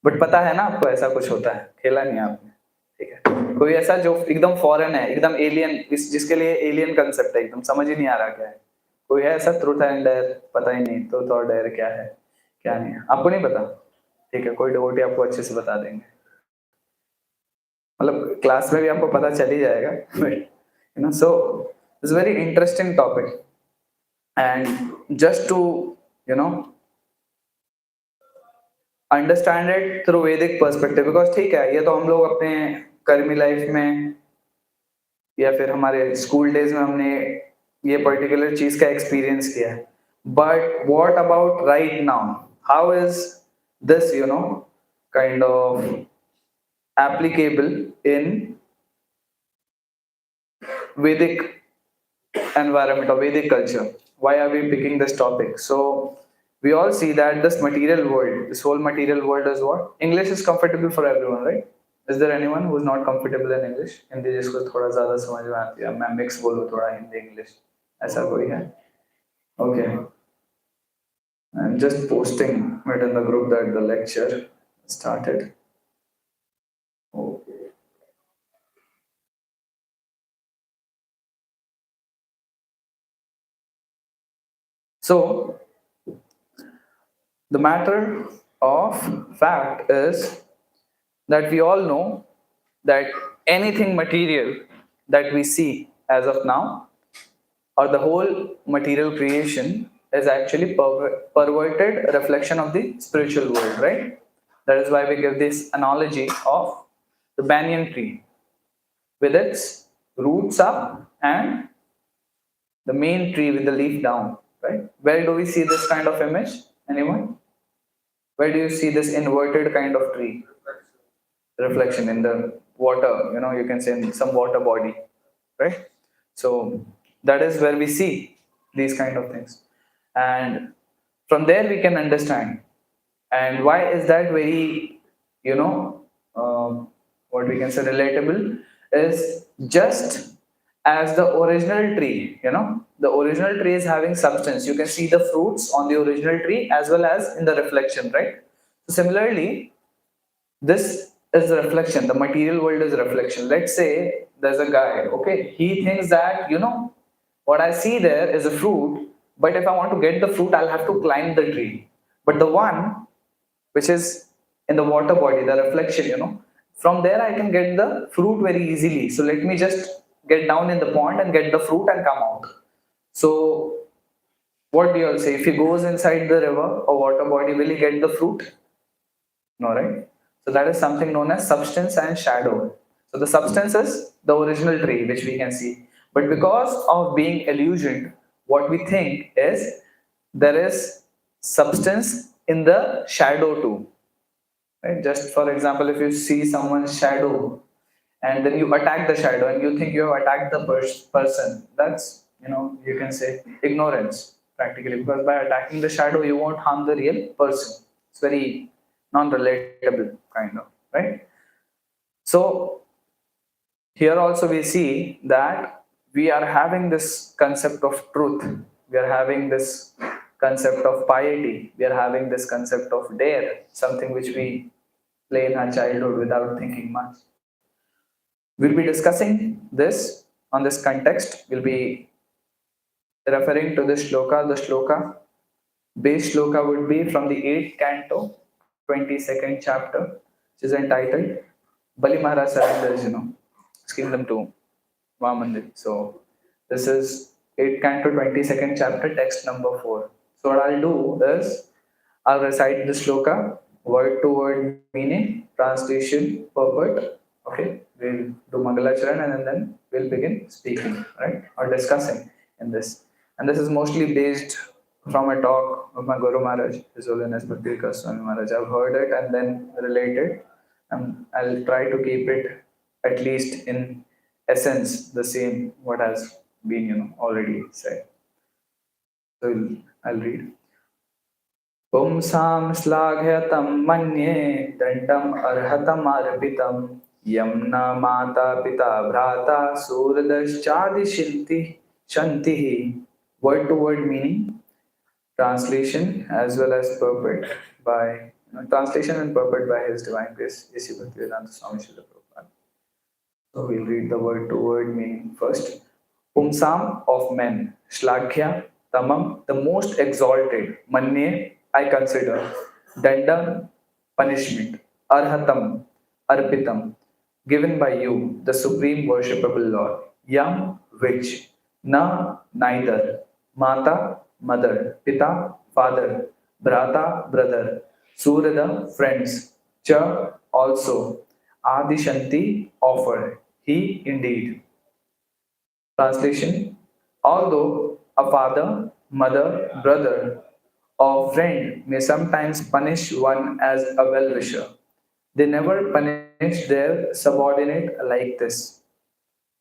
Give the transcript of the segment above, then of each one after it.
But पता है ना आपको ऐसा कुछ होता है, खेला नहीं आपने, ठीक है। कोई ऐसा जो एकदम फॉरेन है, एकदम एलियन, जिसके लिए एलियन कंसेप्ट है, एकदम समझ ही नहीं आ रहा क्या है, कोई है ऐसा? ट्रूथ एंड डेयर पता ही नहीं, ट्रूथ और डेयर क्या है क्या नहीं है, आपको नहीं पता? ठीक है, कोई डिवोटी आपको अच्छे से बता देंगे, मतलब क्लास में भी आपको पता चल ही जाएगा। You know, so it's very interesting topic, and just to you know understand it through Vedic perspective, because ठीक है, ये तो हम लोग अपने कर्मी लाइफ में या फिर हमारे स्कूल डेज में हमने ये पर्टिकुलर चीज का एक्सपीरियंस किया है, but what about right now? How is this kind of applicable in Vedic environment or Vedic culture? Why are we picking this topic? So we all see that this material world, this whole material world is what? English is comfortable for everyone, right? Is there anyone who is not comfortable in English? Hindi जिसको थोड़ा ज़्यादा समझ में आती है, मैं mix बोलूँ थोड़ा हिंदी इंग्लिश, ऐसा कोई है? Okay, I'm just posting it in the group that the lecture started. Okay. So the matter of fact is that we all know that anything material that we see as of now, or the whole material creation, is actually perverted reflection of the spiritual world, right? That is why we give this analogy of the banyan tree with its roots up and the main tree with the leaf down, right? Where do we see this kind of image? Anyone? Where do you see this inverted kind of tree? Reflection in the water, you can say in some water body, right? So that is where we see these kind of things. And from there we can understand. And why is that very, what we can say relatable, is just as the original tree, the original tree is having substance. You can see the fruits on the original tree as well as in the reflection, right? So similarly, this is the reflection. The material world is a reflection. Let's say there's a guy, okay, he thinks that, what I see there is a fruit, but if I want to get the fruit, I'll have to climb the tree. But the one which is in the water body, the reflection, from there I can get the fruit very easily. So let me just get down in the pond and get the fruit and come out. So what do you all say? If he goes inside the river or water body, will he get the fruit? No, right? So that is something known as substance and shadow. So the substance is the original tree which we can see. But because of being illusioned, what we think is there is substance in the shadow too. Right? Just for example, if you see someone's shadow and then you attack the shadow and you think you have attacked the person, that's, you can say ignorance practically, because by attacking the shadow you won't harm the real person. It's very non-relatable kind of, right? So here also we see that we are having this concept of truth, we are having this concept of piety, we are having this concept of dare, something which we play in our childhood without thinking much. We'll be discussing this on this context. We'll be referring to this shloka. The shloka, base shloka would be from the 8th canto, 22nd chapter, which is entitled Bali Maharaj surrenders, his kingdom to Vamandir. So this is 8th canto, 22nd chapter, text number 4. So what I'll do is I'll recite the shloka, word to word meaning, translation, purport. Okay, we'll do Mangalacharan and then we'll begin speaking, right, or discussing in this. And this is mostly based from a talk of my Guru Maharaj, His Holiness Bhakti Vikas Swami Maharaj. I've heard it and then related, and I'll try to keep it at least in essence the same what has been already said. So I'll read. पुंसां श्लाघयतं मन्ये दण्डम् अर्हतमर्पितं यं न माता पिता भ्राता सूरदश्चादिशिन्ति shantihi. Word to word meaning, translation as well as purport by Translation and purport by His Divine Grace, A.C. Bhaktivedanta Swami Srila Prabhupada. So we'll read the word to word meaning first. Pumsam of men, Shlaghya, Tamam, the most exalted, Manye, I consider, Dandam, punishment, Arhatam, Arpitam, given by you, the supreme worshipable Lord, Yam, which, Na, neither, Mata, mother, Pita, father, Brata, brother, Surada, friends, Cha, also, Adishanti, offered, he indeed. Translation: although a father, mother, brother, or friend may sometimes punish one as a well wisher, they never punish their subordinate like this.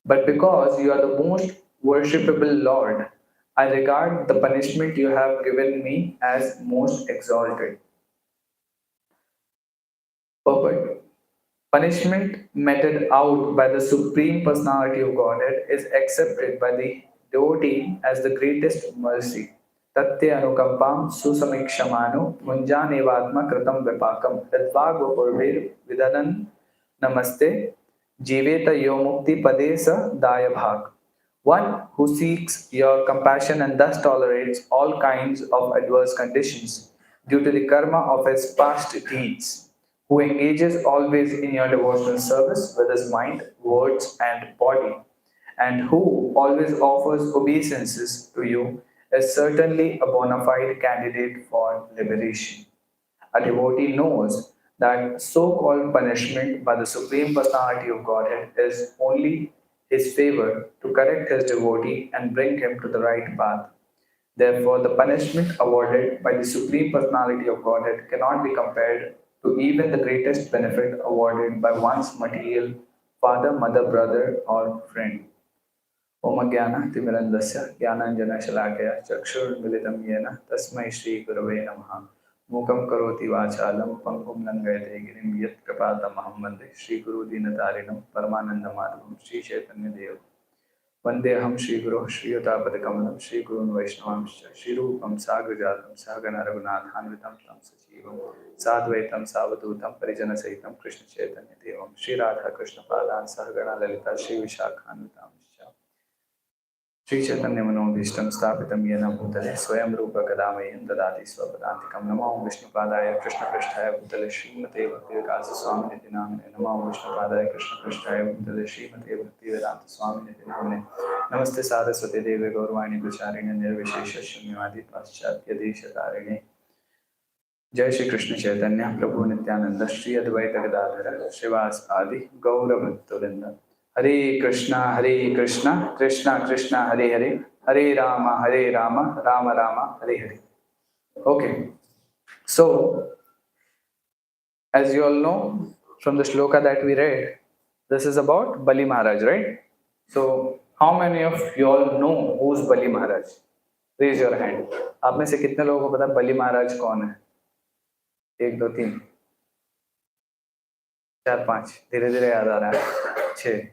But because you are the most worshipable Lord, I regard the punishment you have given me as most exalted. Purport: punishment meted out by the Supreme Personality of Godhead is accepted by the devotee as the greatest mercy. Tatya anukampam susamikshamano munjanevatma kritam vipakam yadvagvapurvir vidanan namaste jiveta yomukti padesa daya bhag. One who seeks your compassion and thus tolerates all kinds of adverse conditions due to the karma of his past deeds, who engages always in your devotional service with his mind, words, and body, and who always offers obeisances to you, is certainly a bona fide candidate for liberation. A devotee knows that so called punishment by the Supreme Personality of Godhead is only his favor to correct his devotee and bring him to the right path. Therefore, the punishment awarded by the Supreme Personality of Godhead cannot be compared to even the greatest benefit awarded by one's material father, mother, brother, or friend. ओम ज्ञानतिमिरन्दस्य ज्ञानाञ्जनशलाकया चक्षुर्मिलितं येन तस्मै श्रीगुरवे नमः मूकं करोति वाचालं पङ्गुं लङ्घयते गिरिं यत्कृपातमहं वन्दे श्रीगुरुदीनतारिणं परमानन्दमाधवं श्रीचैतन्यदेवं वन्देऽहं श्रीगुरोः श्रीयुतापदकमलं श्रीगुरून् वैष्णवांश्च श्रीरूपं साग्रजातं सहगण रघुनाथान्वितं तं सजीवं साद्वैतं सावधूतं परिजनसहितं कृष्णचैतन्यदेवं श्रीराधाकृष्णपादान् सहगण ललिता श्रीविशाखान्वितांश्च श्री चैतन्य मनोभीष्टं स्थापितं येन भूतले स्वयं रूप कदा मह्यं ददाति स्वपदान्तिकं नमो विष्णुपादाय कृष्णपृष्ठाय भूतले श्रीमते भक्तिविकास स्वामिनिति नामिने नमो विष्णुपादाय कृष्णपृष्ठाय भूतले श्रीमते भक्तिवेदांत स्वामिनिति नामिने नमस्ते सारस्वती देवे गौरवाणी प्रचारिणे निर्विशेष शून्यवादी पाश्चात्य देशतारिणे जय श्री कृष्ण चैतन्य प्रभु नित्यानंद श्री अद्वैत गदाधर श्रीवास आदि गौर भक्तवृंद हरे Krishna Krishna Krishna Hare Hare Hare Ram Ram Ram Hare Hare. Okay, so as you all know from the shloka that we read, this is about Bali Maharaj, right? So how many of you all know who's Bali Maharaj? Raise your hand. आप में से कितने लोगों को पता बलि महाराज कौन है? 1 2 3 4 5 धीरे धीरे याद आ रहा है. 6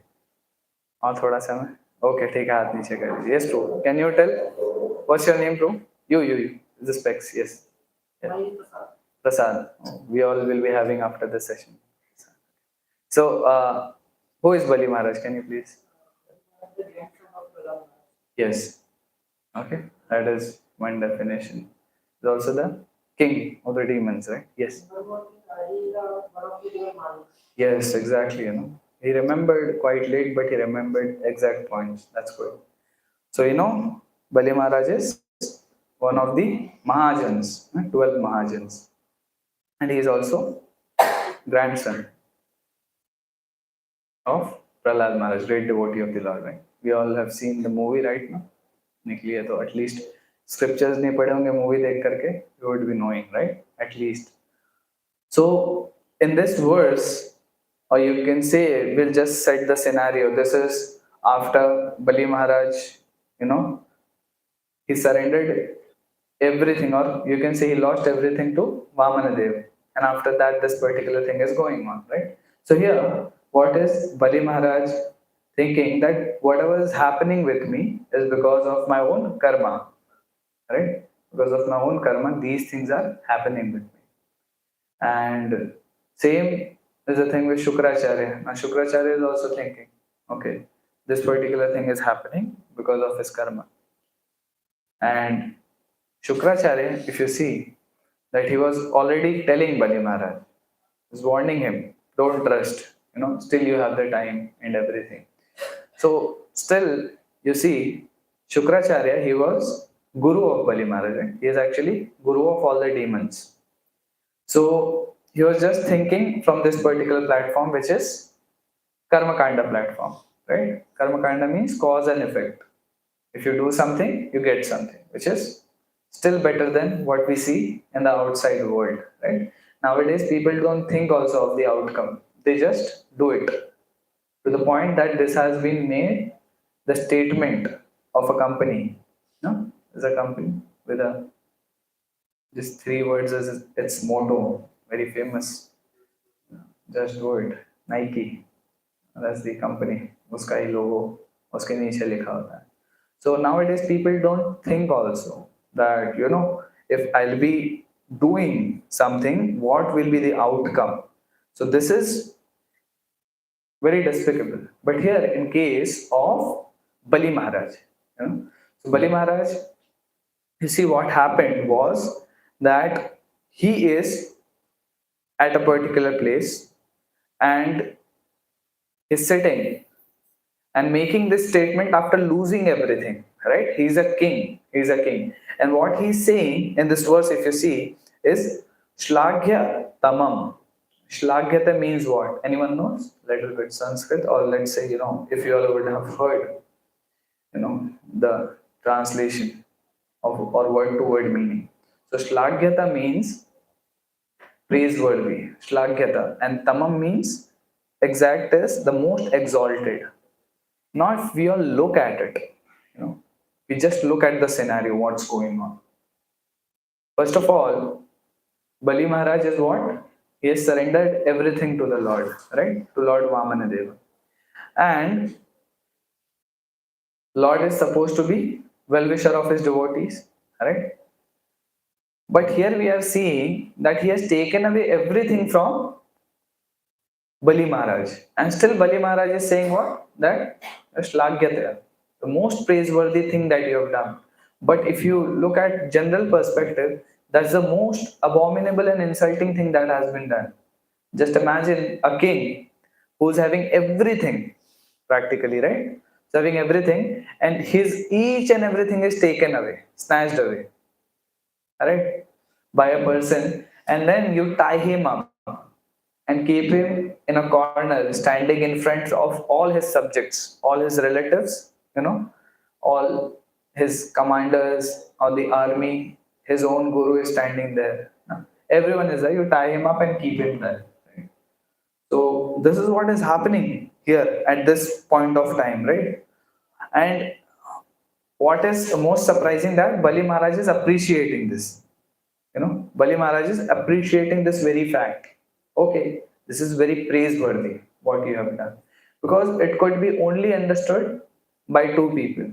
और थोड़ा सा में. ओके ठीक है, हाथ नीचे कर दीजिए. Yes pro, can you tell what's your name pro? You the specs. Yes Prasad. We all will be having after the session. So who is Bali Maharaj? Can you please? Yes. Okay, that is one definition. He's also the king of the demons, right? Yes. Yes, exactly. You know, he remembered quite late, but he remembered exact points. That's good. So you know, Bali Maharaj is one of the Mahajans, 12 Mahajans, and he is also grandson of Prahlad Maharaj, great devotee of the Lord. Right? We all have seen the movie right now. निकली है तो at least scriptures नहीं पढ़े होंगे movie देख करके, you would be knowing, right? At least. So in this verse, or you can say, we'll just set the scenario. This is after Bali Maharaj, you know, he surrendered everything, or you can say he lost everything to Vamanadev, and after that this particular thing is going on, right? So here, what is Bali Maharaj thinking? That whatever is happening with me is because of my own karma, right? Because of my own karma, these things are happening with me. And same is the thing with Shukracharya. Now Shukracharya is also thinking, okay, this particular thing is happening because of his karma. And Shukracharya, if you see, that he was already telling Bali Maharaj, is warning him, don't trust, still you have the time and everything. So still, you see, Shukracharya, he was Guru of Bali Maharaj. Right? He is actually Guru of all the demons. So he was just thinking from this particular platform, which is Karma Kanda platform. Right? Karma Kanda means cause and effect. If you do something, you get something, which is still better than what we see in the outside world. Right? Nowadays, people don't think also of the outcome. They just do it. To the point that this has been made the statement of a company. No? Is a company with a just three words as its motto, very famous. Just do it. Nike. That's the company. उसका ही logo उसके नीचे लिखा होता है. So nowadays people don't think also that if I'll be doing something, what will be the outcome? So this is very despicable. But here, in case of Bali Maharaj, so Bali Maharaj, you see what happened was that he is at a particular place and is sitting and making this statement after losing everything, right? He's a king. He's a king. And what he's saying in this verse, if you see, is Shlagya Tamam. Shlagyata means what? Anyone knows? Little bit Sanskrit, or let's say, if you all would have heard, the translation of or word to word meaning. So Shlagyata means praiseworthy. Shlagyata. And Tamam means exact is the most exalted. Now, if we all look at it, we just look at the scenario, what's going on. First of all, Bali Maharaj is what? He has surrendered everything to the Lord, right? To Lord Vamanadeva. And Lord is supposed to be well-wisher of his devotees, right? But here we are seeing that he has taken away everything from Bali Maharaj. And still Bali Maharaj is saying what? That Shlagyatya, the most praiseworthy thing that you have done. But if you look at general perspective, that's the most abominable and insulting thing that has been done. Just imagine a king who's having everything, practically, right? So having everything, and his each and everything is taken away, snatched away, right? By a person, and then you tie him up and keep him in a corner, standing in front of all his subjects, all his relatives, all his commanders or the army, his own guru is standing there. Everyone is there. You tie him up and keep him there. Right? So this is what is happening here at this point of time, right? And what is most surprising that Bali Maharaj is appreciating this. Bali Maharaj is appreciating this very fact. Okay, this is very praiseworthy what you have done, because it could be only understood by two people,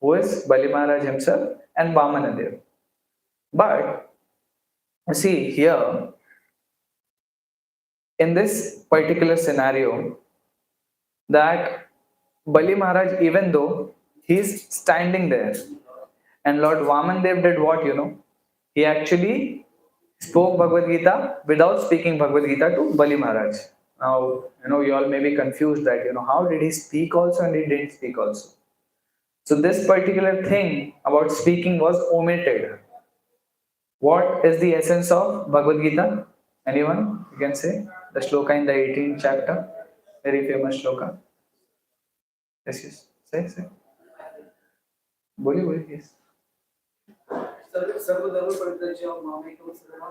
who is Bali Maharaj himself and Vamanadev. But see here, in this particular scenario, that Bali Maharaj, even though he's standing there, and Lord Vamandev did what, he actually spoke Bhagavad Gita without speaking Bhagavad Gita to Bali Maharaj. Now, you all may be confused that, how did he speak also and he didn't speak also. So this particular thing about speaking was omitted. What is the essence of Bhagavad Gita? Anyone? You can say the shloka in the 18th chapter. Very famous shloka. Yes. Say. Boli, yes. सर्वधर्म परित्यज्य मामेकं शरणं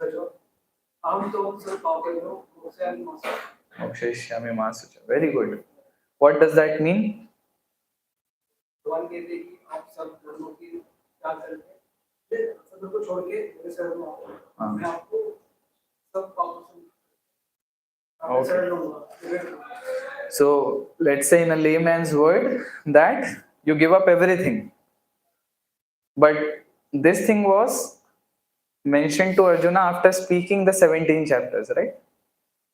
व्रज अहं त्वं सर्वपापेभ्यो मोक्षयामि मा शुचः. Mokshaishyami ma शुचः. Very good. What does that mean? भगवान कहते हैं कि आप सब धर्मों की त्याग करके सब को छोड़ के मेरे शरण में आओ. मैं आपको सब पापों से शरण लूंगा. So let's say in a layman's word that you give up everything. But this thing was mentioned to Arjuna after speaking the 17 chapters, right?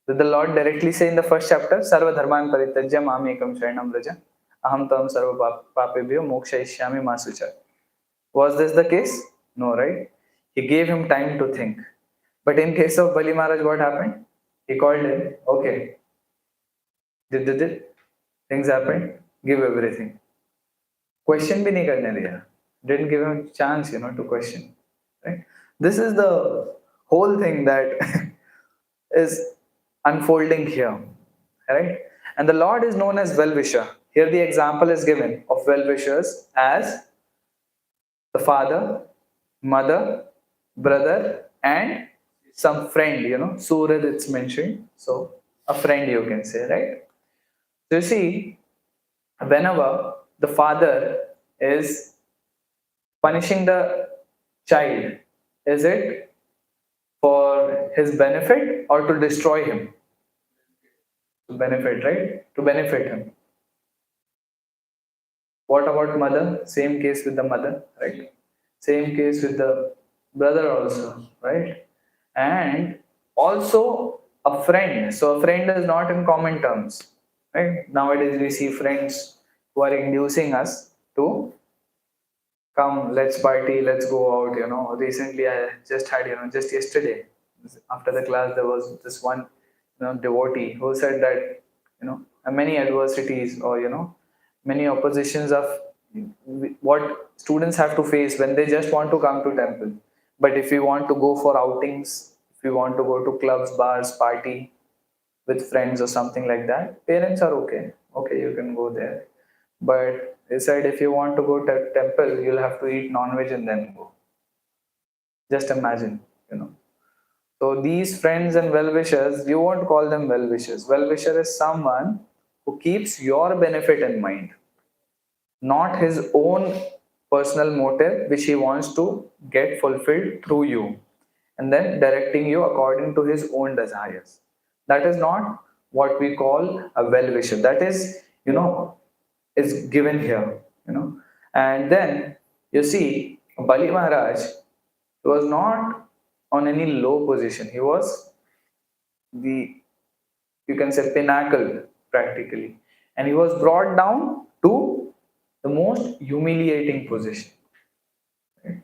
Did the Lord directly say in the first chapter, Sarva Dharman Parityajya Mamekam Sharanam Vraja Aham Tam Sarva Papebhyo Mokshayishyami Masucha. Was this the case? No, right? He gave him time to think. But in case of Bali Maharaj, what happened? He called him, okay, did things happened, give everything. Question bhi nahi karne diya. Didn't give him chance, to question. Right? This is the whole thing that is unfolding here. Right? And the Lord is known as well-wisher. Here the example is given of well-wishers as the father, mother, brother, and some friend, Surad it's mentioned. So a friend you can say, right? So you see, whenever the father is punishing the child, is it for his benefit or to destroy him? To benefit, right? To benefit him. What about mother? Same case with the mother, right? Same case with the brother also, right? And also a friend. So a friend is not in common terms, right? Nowadays we see friends who are inducing us to come, let's party, let's go out. Recently I just had, just yesterday after the class there was this one, devotee who said that, many adversities or many oppositions of what students have to face when they just want to come to temple. But if you want to go for outings, if you want to go to clubs, bars, party with friends or something like that, parents are okay. Okay, you can go there. But they said if you want to go to temple, you'll have to eat non-veg and then go. Just imagine, So these friends and well-wishers, you won't call them well-wishers. Well-wisher is someone who keeps your benefit in mind, not his own personal motive, which he wants to get fulfilled through you, and then directing you according to his own desires. That is not what we call a well-wisher. That is given here. And then you see, Bali Maharaj was not on any low position. He was the, you can say, pinnacle practically. And he was brought down to the most humiliating position. Right?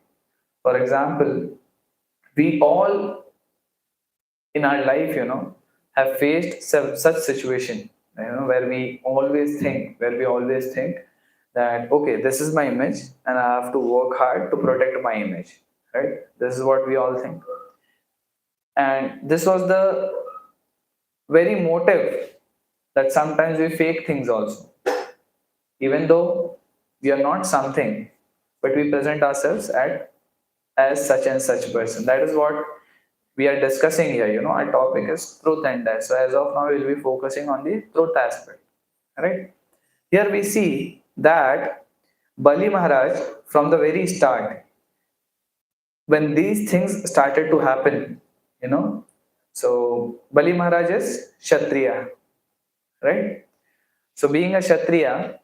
For example, we all in our life, have faced such situation, where we always think that, okay, this is my image and I have to work hard to protect my image, right? This is what we all think. And this was the very motive that sometimes we fake things also. Even though we are not something, but we present ourselves as such and such person. That is what we are discussing here. Our topic is truth and dare. So as of now, we'll be focusing on the truth aspect. Right? Here we see that Bali Maharaj, from the very start, when these things started to happen, so Bali Maharaj is Kshatriya, right? So being a Kshatriya,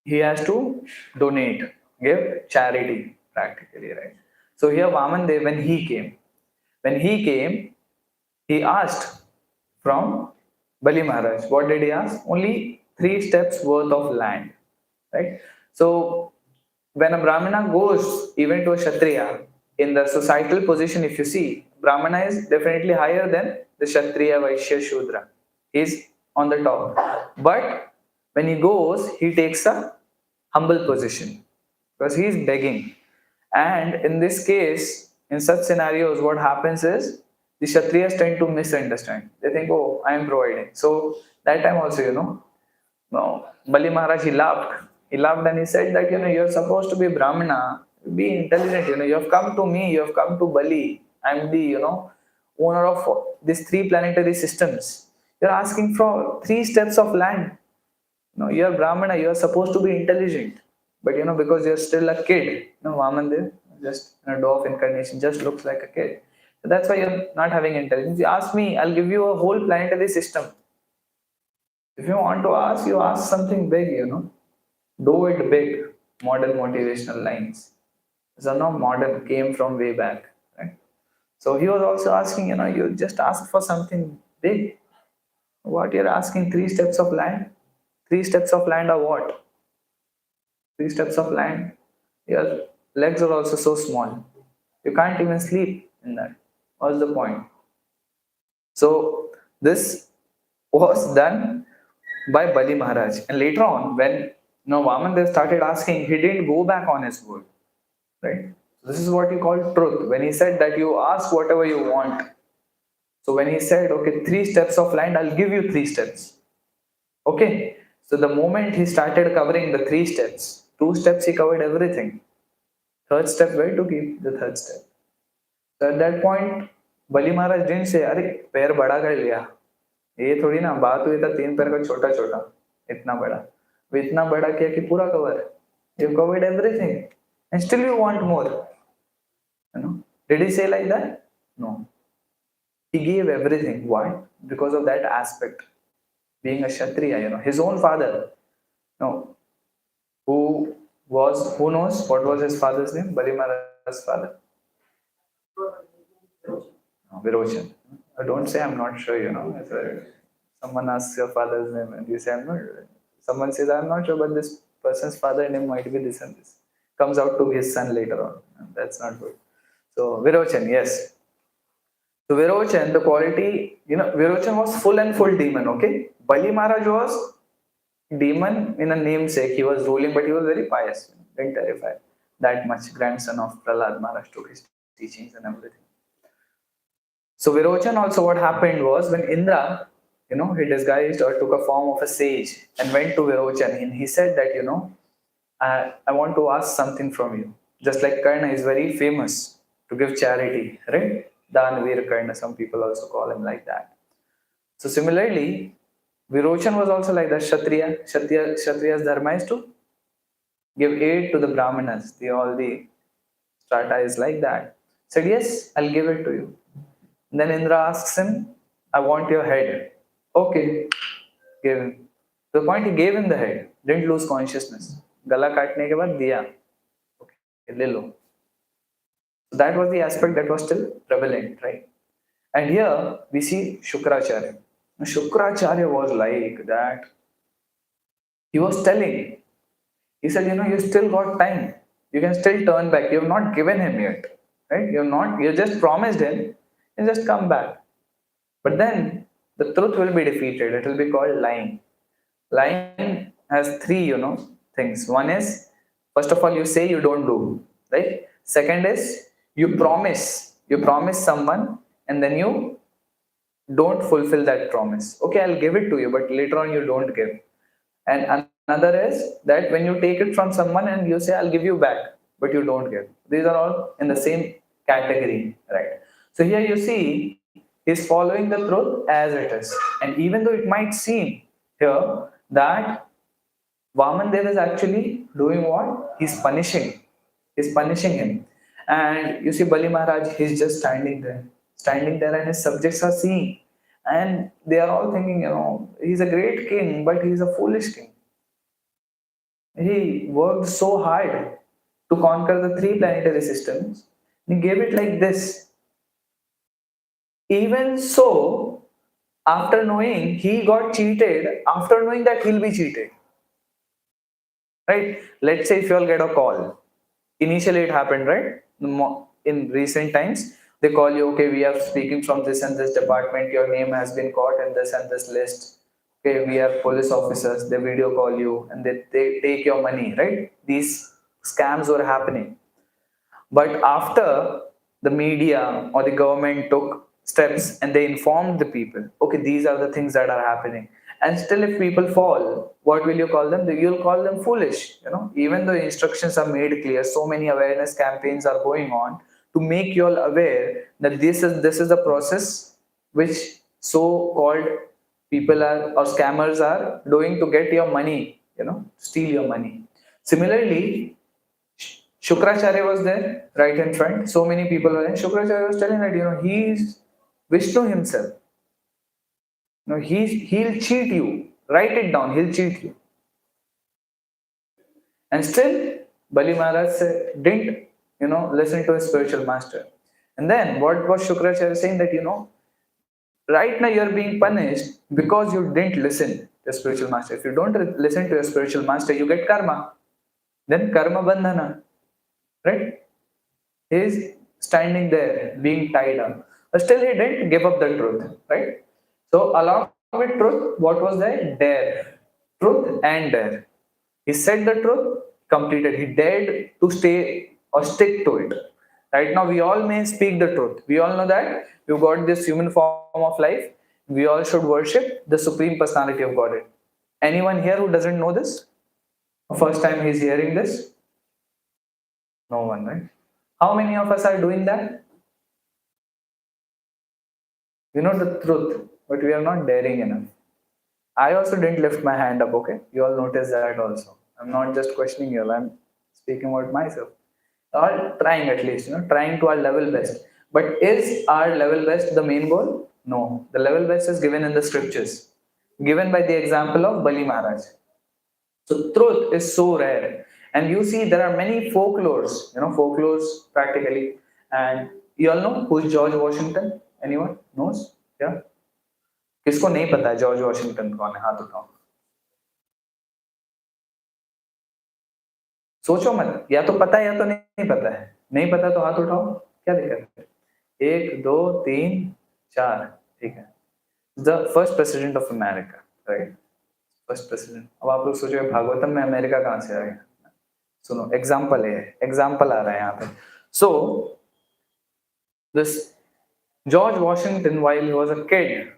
he has to donate, give charity practically, right? So here Vaman Dev, when he came, he asked from Bali Maharaj. What did he ask? Only 3 steps worth of land, right? So when a Brahmana goes even to a Kshatriya, in the societal position, if you see, Brahmana is definitely higher than the Kshatriya, Vaishya, Shudra. He's on the top. But when he goes, he takes a humble position because he is begging. And in this case, in such scenarios, what happens is the Kshatriyas tend to misunderstand. They think, oh, I am providing. So that time also, no, Bali Maharaj, he laughed. He laughed and he said that, you're supposed to be Brahmana, be intelligent, you have come to me, you have come to Bali. I'm the, owner of these 3 planetary systems. You're asking for 3 steps of land. No, you're Brahmana, you're supposed to be intelligent. But because you're still a kid, Vamandev, just a dwarf incarnation, just looks like a kid. So that's why you're not having intelligence. You ask me, I'll give you a whole planetary system. If you want to ask, you ask something big, Do it big. Modern motivational lines. These are not modern, came from way back, right? So he was also asking, you just ask for something big. What you're asking, 3 steps of land? 3 steps of land are what? 3 steps of land. Your legs are also so small. You can't even sleep in that. What's the point? So this was done by Bali Maharaj. And later on, when Vaman started asking, he didn't go back on his word. Right? So this is what he called truth. When he said that you ask whatever you want. So when he said, okay, 3 steps of land, I'll give you 3 steps. Okay. So the moment he started covering the 3 steps, 2 steps he covered everything. Third step, where to keep the third step? So at that point, Bali Maharaj didn't say, अरे पैर बड़ा कर लिया. ये थोड़ी ना बात हुई था 3 पैर का छोटा छोटा इतना बड़ा. वो इतना बड़ा किया कि पूरा cover. You covered everything, and still you want more. Did he say like that? No. He gave everything. Why? Because of that aspect. Being a Kshatriya, his own father. No. Who knows what was his father's name? Bali Maharaj's father. No, Virochan. Don't say I'm not sure, If someone asks your father's name and you say I'm not sure. Someone says I'm not sure, but this person's father name might be this and this. Comes out to his son later on. That's not good. So Virochan, yes. So Virochan, the quality, Virochan was full and full demon, okay? Bali Maharaj was demon in a namesake. He was ruling, but he was very pious. Didn't terrify that much. Grandson of Prahlad Maharaj took his teachings and everything. So Virochan also, what happened was when Indra, he disguised or took a form of a sage and went to Virochan, and he said that, I want to ask something from you. Just like Karna is very famous to give charity, right? Danveer Karna, some people also call him like that. So similarly, Virochan was also like that. Kshatriya's dharma is to give aid to the Brahmanas. All the strata is like that. Said, yes, I'll give it to you. And then Indra asks him, I want your head. Okay, give him. To the point he gave him the head, didn't lose consciousness. Gala काटने के बाद दिया. Okay, ले लो. So that was the aspect that was still prevalent, right? And here we see Shukracharya. Shukracharya was like that. He was telling, he said, you still got time. You can still turn back. You have not given him yet. Right? You just promised him, and just come back. But then the truth will be defeated. It will be called lying. Lying has 3, things. One is, first of all, you say you don't do. Right? Second is, you promise. You promise someone and then you don't fulfill that promise. Okay, I'll give it to you, but later on you don't give. And another is that when you take it from someone and you say, I'll give you back, but you don't give. These are all in the same category, right? So here you see, he's following the truth as it is. And even though it might seem here that Vaman Dev is actually doing what? He's punishing. He's punishing him. And you see Bali Maharaj, he's just standing there, and his subjects are seeing. And they are all thinking, he's a great king, but he's a foolish king. He worked so hard to conquer the 3 planetary systems. He gave it like this. Even so, after knowing he got cheated, after knowing that he'll be cheated. Right? Let's say if you all get a call. Initially it happened, right? In recent times, they call you, okay, we are speaking from this and this department, your name has been caught in this and this list. Okay, we are police officers, they video call you and they take your money, right? These scams were happening. But after the media or the government took steps and they informed the people, okay, these are the things that are happening. And still if people fall, what will you call them? You'll call them foolish. Even though instructions are made clear, so many awareness campaigns are going on to make you all aware that this is the process which so-called people are or scammers are doing to get your money, steal your money. Similarly, Shukracharya was there right in front. So many people were there. Shukracharya was telling that, he's Vishnu himself. He'll cheat you. Write it down. He'll cheat you. And still, Bali Maharaj didn't listen to a spiritual master. And then what was Shukracharya saying, that right now you're being punished because you didn't listen to a spiritual master. If you don't listen to a spiritual master, you get karma. Then karma bandhana, right? He's standing there being tied up. But still he didn't give up the truth, right? So along with truth, what was there? Dare. Truth and dare. He said the truth, completed. He dared to stay or stick to it. Right now, we all may speak the truth. We all know that we've got this human form of life. We all should worship the Supreme Personality of Godhead. Anyone here who doesn't know this? First time he's hearing this? No one, right? How many of us are doing that? We know the truth, but we are not daring enough. I also didn't lift my hand up, okay? You all notice that also. I'm not just questioning you, I'm speaking about myself. Or trying at least, trying to our level best. But is our level best the main goal? No. The level best is given in the scriptures, given by the example of Bali Maharaj. So truth is so rare. And you see, there are many folklores, folklores practically. And you all know who's George Washington? Anyone knows? Yeah? किसको नहीं पता है George Washington कौन है? हाथ उठाओ. सोचो मत, या तो पता है या तो नहीं पता है. नहीं पता तो हाथ उठाओ, क्या दिक्कत है? 1 2 3 4, ठीक है. The first president of America, right? First president. अब आप लोग सोचो भागवतम में अमेरिका कहां से आ गया? सुनो, एग्जाम्पल है, एग्जाम्पल आ रहा है यहाँ पे. So this George Washington, while he was a kid,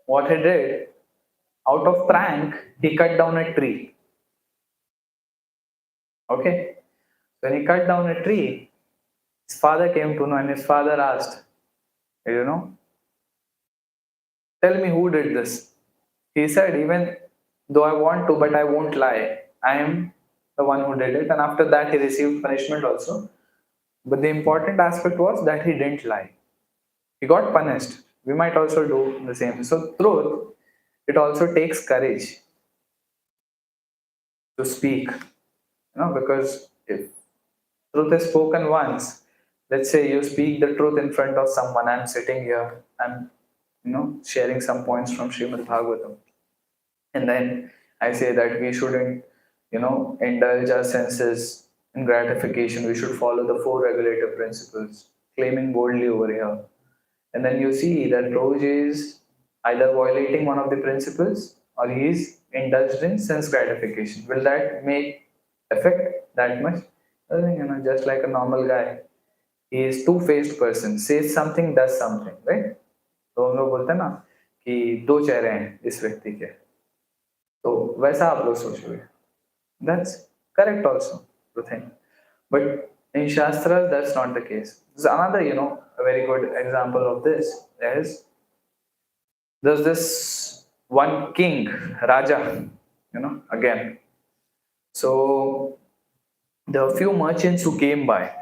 what he did, out of prank, he cut down a tree. Okay? When he cut down a tree, his father came to know, and his father asked, tell me who did this. He said, even though I want to, but I won't lie. I am the one who did it. And after that, he received punishment also. But the important aspect was that he didn't lie. He got punished. We might also do the same. So truth, it also takes courage to speak. Because if truth is spoken once, let's say you speak the truth in front of someone. I'm sitting here, I'm sharing some points from Srimad Bhagavatam. And then I say that we shouldn't, indulge our senses in gratification. We should follow the 4 regulative principles, claiming boldly over here. And then you see that Roj is either violating one of the principles or he is indulged in sense gratification. Will that make effect that much? Just like a normal guy. He is two-faced person, says something, does something, right? तो हम लोग बोलते हैं ना कि 2 चेहरे हैं इस व्यक्ति के, तो वैसा आप लोग सोचोगे. That's correct also to think. But in Shastras, that's not the case. There's another, a very good example of this is there's this one king, Raja, again. So there were few merchants who came by.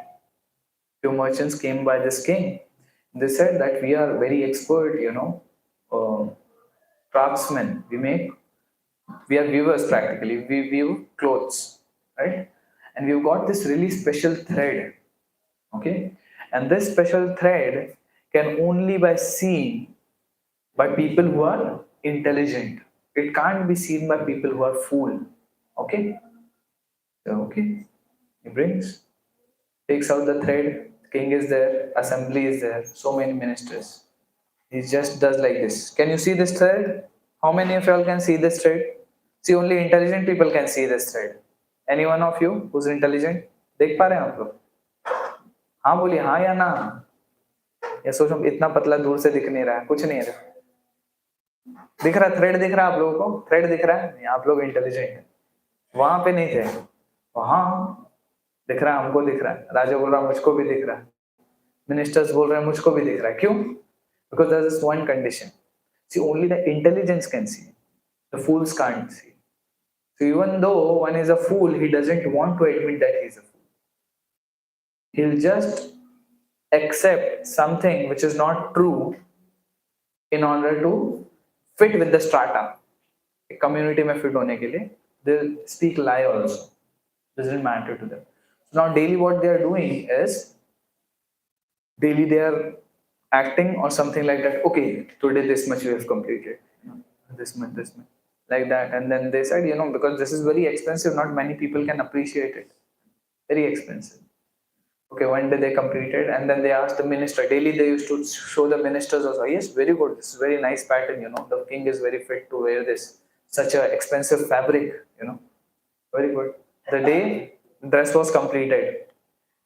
Few merchants came by this king. They said that we are very expert, craftsmen. We are weavers practically. We weave clothes, right? And we've got this really special thread, okay? And this special thread can only be seen by people who are intelligent. It can't be seen by people who are fool, okay? So, okay, he takes out the thread. King is there, assembly is there, so many ministers. He just does like this. Can you see this thread? How many of y'all can see this thread? See, only intelligent people can see this thread. Any one of you who's intelligent? देख पा रहे हैं आप लोग? हाँ बोलिए, हाँ या ना? या सोचो इतना पतला दूर से दिख नहीं रहा है, कुछ नहीं है. दिख रहा, थ्रेड दिख रहा है आप लोगों को? थ्रेड दिख रहा है? आप लोग इंटेलिजेंट हैं. वहां पे नहीं थे, वहां दिख रहा है, हमको दिख रहा है. राजा बोल रहा है मुझको भी दिख रहा है. मिनिस्टर्स बोल रहे हैं मुझको भी दिख रहा है. क्यों? Because there is one condition. See, only the intelligence can see. The fools can't see. So even though one is a fool, he doesn't want to admit that he is a fool. He'll just accept something which is not true in order to fit with the strata. Community में fit होने के लिए, they'll speak lie also. Doesn't matter to them. Now daily what they are doing is, daily they are acting or something like that. Okay, today this much we have completed, this much, like that. And then they said, because this is very expensive, not many people can appreciate it. Very expensive. Okay, one day they completed, and then they asked the minister. Daily they used to show the ministers also. Yes, very good. This is very nice pattern. The king is very fit to wear this. Such a expensive fabric. Very good. The day dress was completed.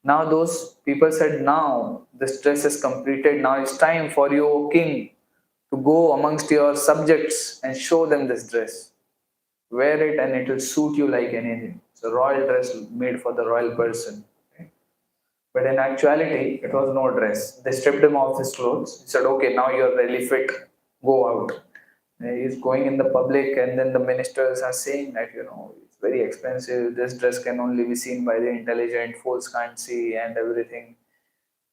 Now those people said, now this dress is completed. Now it's time for you, O king, to go amongst your subjects and show them this dress. Wear it and it will suit you like anything. It's a royal dress made for the royal person. Okay? But in actuality, it was no dress. They stripped him of his clothes. He said, okay, now you're really fit. Go out. He's going in the public, and then the ministers are saying that, it's very expensive. This dress can only be seen by the intelligent. Fools can't see, and everything.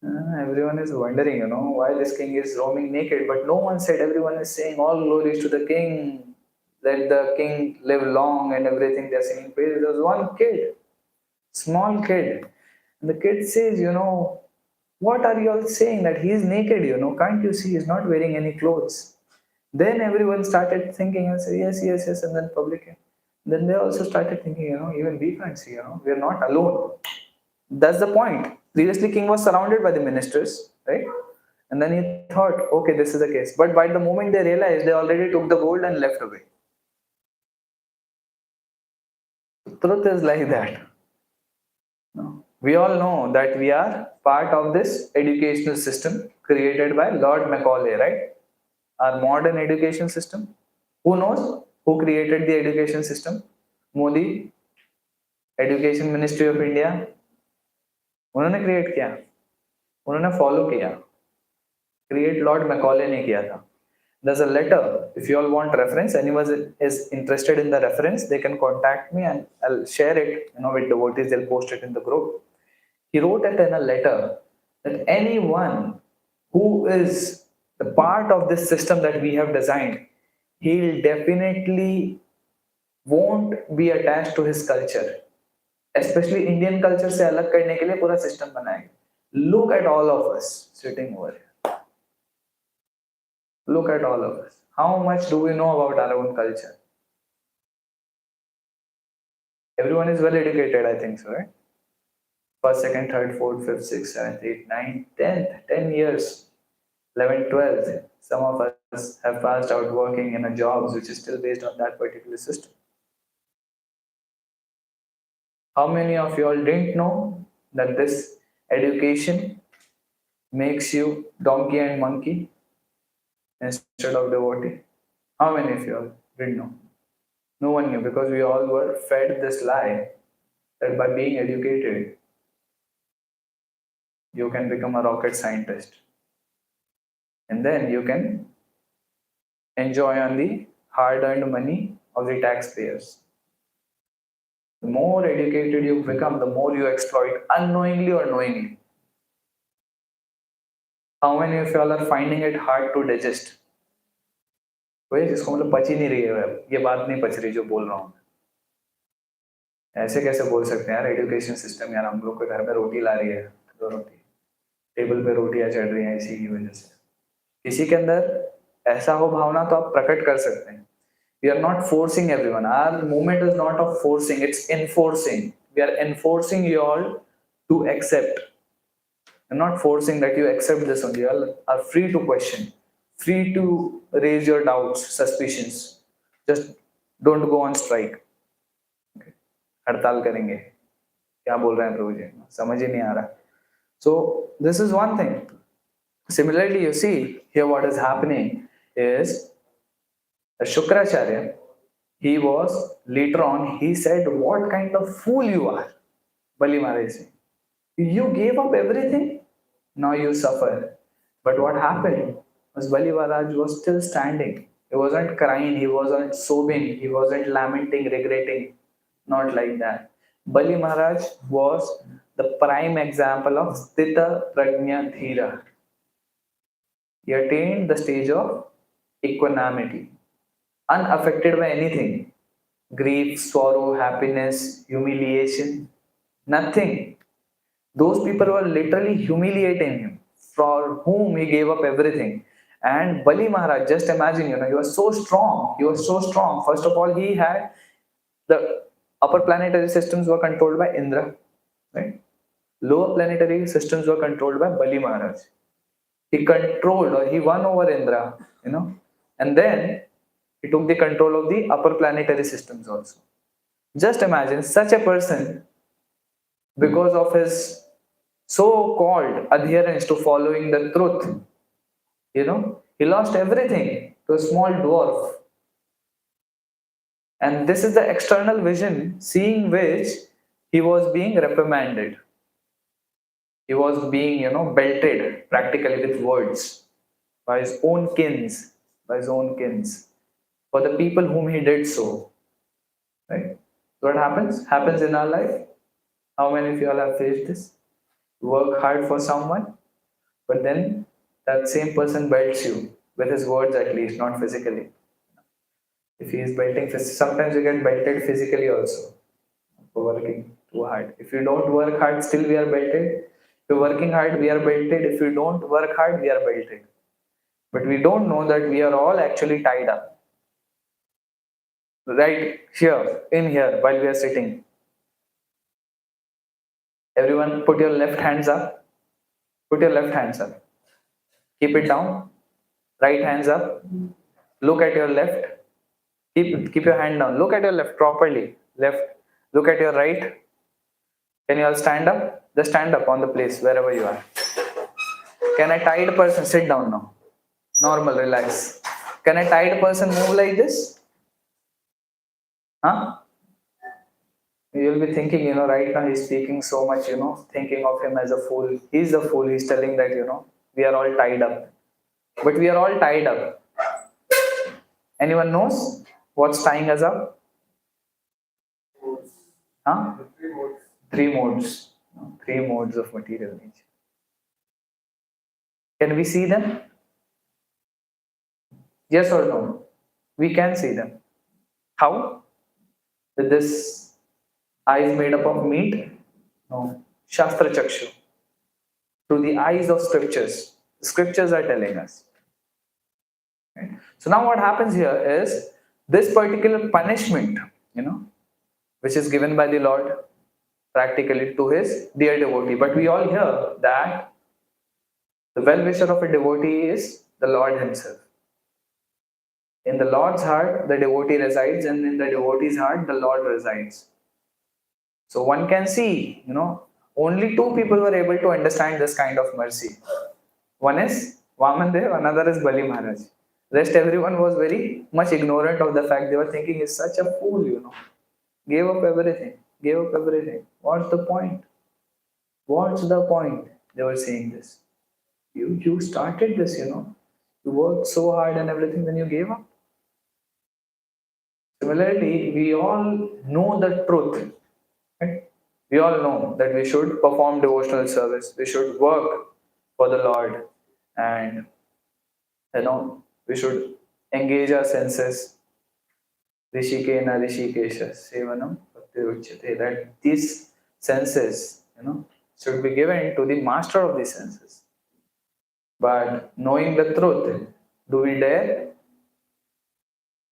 Everyone is wondering, why this king is roaming naked. But no one said, everyone is saying, all glories to the king. Let the king live long and everything. They're singing praise. There was one kid, small kid. And the kid says, what are you all saying that he is naked, Can't you see he's not wearing any clothes? Then everyone started thinking and said, yes, yes, yes. And then public. Then they also started thinking, even we can't see, we are not alone. That's the point. Previously, king was surrounded by the ministers, right? And then he thought, okay, this is the case. But by the moment they realized, they already took the gold and left away. Truth is like that. No. We all know that we are part of this educational system created by Lord Macaulay, right? Our modern education system. Who knows who created the education system? Modi, Education Ministry of India. उन्होंने create किया, उन्होंने follow किया. Create Lord Macaulay ने किया था. There's a letter. If you all want reference, anyone is interested in the reference, they can contact me and I'll share it. With devotees, they'll post it in the group. He wrote it in a letter that anyone who is the part of this system that we have designed, he'll definitely won't be attached to his culture. Especially Indian culture से अलग करने के लिए पूरा system बनाएंगे. Look at all of us sitting over here. Look at all of us. How much do we know about our own culture? Everyone is well educated, I think so, right? First, second, third, fourth, fifth, sixth, seventh, eighth, ninth, 10th, 10 years, 11th, 12th. Some of us have passed out working in a jobs which is still based on that particular system. How many of you all didn't know that this education makes you donkey and monkey instead of devotee? How many of you all didn't know? No one knew, because we all were fed this lie that by being educated, you can become a rocket scientist. And then you can enjoy on the hard-earned money of the taxpayers. The more educated you become, the more you exploit, unknowingly or knowingly. How many of you all are finding it hard to digest? वही जिसको मतलब पच ही नहीं रही है, ये बात नहीं पच रही जो बोल रहा हूँ. ऐसे कैसे बोल सकते हैं यार, एजुकेशन सिस्टम यार हम लोग के घर में रोटी ला रही है, दो रोटी टेबल पे रोटियां चढ़ रही हैं इसी की वजह से. किसी के अंदर ऐसा हो भावना तो आप प्रकट कर सकते हैं. We are not forcing everyone. Our movement is not of forcing, it's enforcing. We are enforcing you all to accept. We're not forcing that you accept this only. You all are free to question, free to raise your doubts, suspicions. Just don't go on strike. Okay. हड़ताल करेंगे. क्या बोल रहे हैं प्रभु जी? समझ ही नहीं आ रहा. So this is one thing. Similarly, you see here what is happening is Shukracharya, he was later on, he said, what kind of fool you are, Bali Maharaj. You gave up everything, now you suffer. But what happened was Bali Maharaj was still standing. He wasn't crying, he wasn't sobbing, he wasn't lamenting, regretting. Not like that. Bali Maharaj was the prime example of Sthita Prajna Dhira. He attained the stage of equanimity, unaffected by anything. Grief, sorrow, happiness, humiliation, nothing. Those people were literally humiliating him, for whom he gave up everything. And Bali Maharaj, just imagine, he was so strong. He was so strong. First of all, he had the upper planetary systems were controlled by Indra, right? Lower planetary systems were controlled by Bali Maharaj. He controlled or he won over Indra, and then he took the control of the upper planetary systems also. Just imagine such a person, because of his so-called adherence to following the truth, he lost everything to a small dwarf. And this is the external vision, seeing which he was being reprimanded. He was being, belted practically with words by his own kins, for the people whom he did so. Right? So what happens? Happens in our life. How many of you all have faced this? You work hard for someone, but then that same person belts you with his words, at least, not physically. If he is belting, sometimes you get belted physically also for working too hard. If you don't work hard, still we are belted. If you're working hard, we are belted. If you don't work hard, we are belted. But we don't know that we are all actually tied up. Right here, in here, while we are sitting. Everyone put your left hands up. Put your left hands up. Keep it down. Right hands up. Look at your left. Keep your hand down. Look at your left properly. Left. Look at your right. Can you all stand up? Just stand up on the place wherever you are. Can a tied person sit down now? Normal, relax. Can a tied person move like this? Huh? You'll be thinking, right now he's speaking so much, thinking of him as a fool. He's a fool. He's telling that, we are all tied up. But we are all tied up. Anyone knows what's tying us up? Huh? Three modes. Three modes of material nature. Can we see them? Yes or no? We can see them. How? With this eyes made up of meat? No. Shastra Chakshu. Through the eyes of scriptures. The scriptures are telling us. Okay? So now what happens here is this particular punishment, which is given by the Lord practically to his dear devotee. But we all hear that the well-wisher of a devotee is the Lord himself. In the Lord's heart, the devotee resides, and in the devotee's heart, the Lord resides. So one can see, only two people were able to understand this kind of mercy. One is Vamandev, another is Bali Maharaj. Rest everyone was very much ignorant of the fact. They were thinking he's such a fool, Gave up everything. What's the point? They were saying this. You started this, You worked so hard and everything, then you gave up. Similarly, we all know the truth. Right? We all know that we should perform devotional service. We should work for the Lord. And, we should engage our senses. Rishikena Rishikesha Sevanam Bhakti Uchyate. That these senses, should be given to the master of these senses. But knowing the truth, do we dare?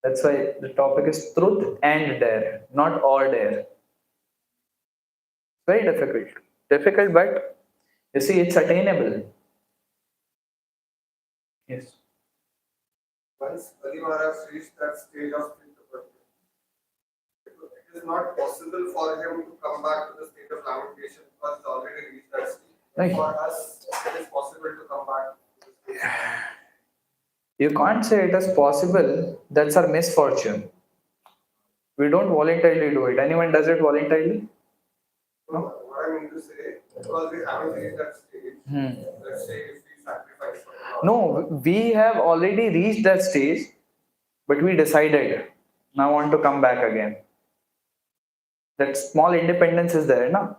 That's why the topic is truth and dare, not or dare. Very difficult. Difficult, but you see, it's attainable. Yes. Once Bali Maharaj reached that stage of it is not possible for him to come back to the state of lamentation because he already reached that stage. Right. For us, it is possible to come back to the state. You can't say it is possible. That's our misfortune. We don't voluntarily do it. Anyone does it voluntarily? No, what I mean to say, because we haven't reached that stage, let's say if we sacrifice for the Lord. No, we have already reached that stage, but we decided, now I want to come back again. That small independence is there, no?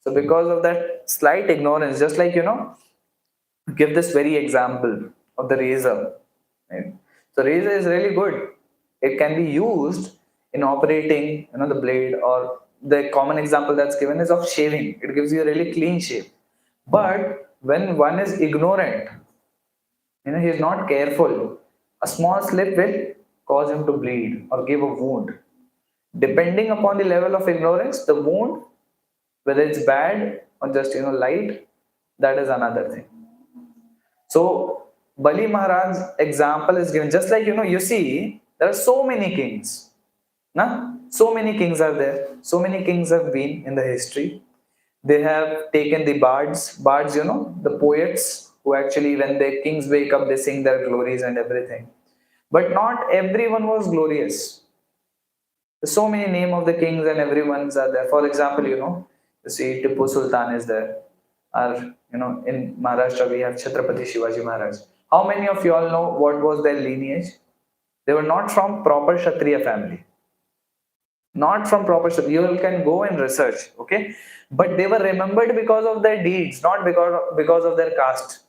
So because of that slight ignorance, just like, give this very example of the razor. Right? So razor is really good. It can be used in operating, the blade or the common example that's given is of shaving. It gives you a really clean shave. But when one is ignorant, he is not careful, a small slip will cause him to bleed or give a wound. Depending upon the level of ignorance, the wound, whether it's bad or just light, that is another thing. So Bali Maharaj's example is given. Just like you see, there are so many kings. So many kings are there. So many kings have been in the history. They have taken the bards, the poets who actually, when the kings wake up, they sing their glories and everything. But not everyone was glorious. There's so many name of the kings and everyone's are there. For example, you see Tipu Sultan is there. Or, in Maharashtra we have Chhatrapati Shivaji Maharaj. How many of you all know what was their lineage? They were not from proper Kshatriya family. Not from proper Kshatriya. You can go and research, okay? But they were remembered because of their deeds, not because of their caste.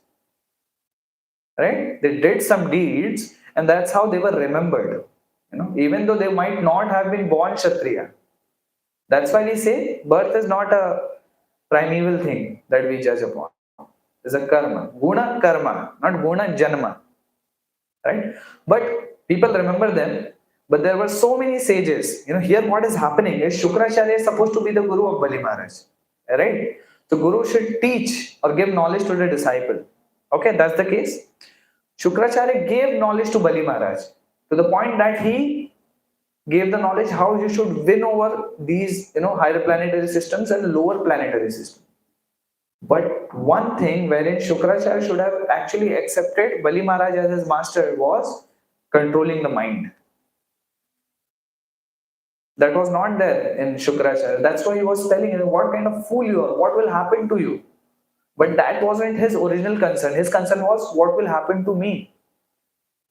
Right? They did some deeds and that's how they were remembered. Even though they might not have been born Kshatriya. That's why we say birth is not a primeval thing that we judge upon. It's a karma. Guna karma, not guna janma. Right? But people remember them. But there were so many sages. Here what is happening is Shukracharya is supposed to be the guru of Bali Maharaj. Right? So guru should teach or give knowledge to the disciple. Okay, that's the case. Shukracharya gave knowledge to Bali Maharaj to the point that he gave the knowledge how you should win over these higher planetary systems and lower planetary systems. But one thing wherein Shukracharya should have actually accepted Bali Maharaj as his master was controlling the mind. That was not there in Shukracharya. That's why he was telling him what kind of fool you are, what will happen to you. But that wasn't his original concern. His concern was what will happen to me.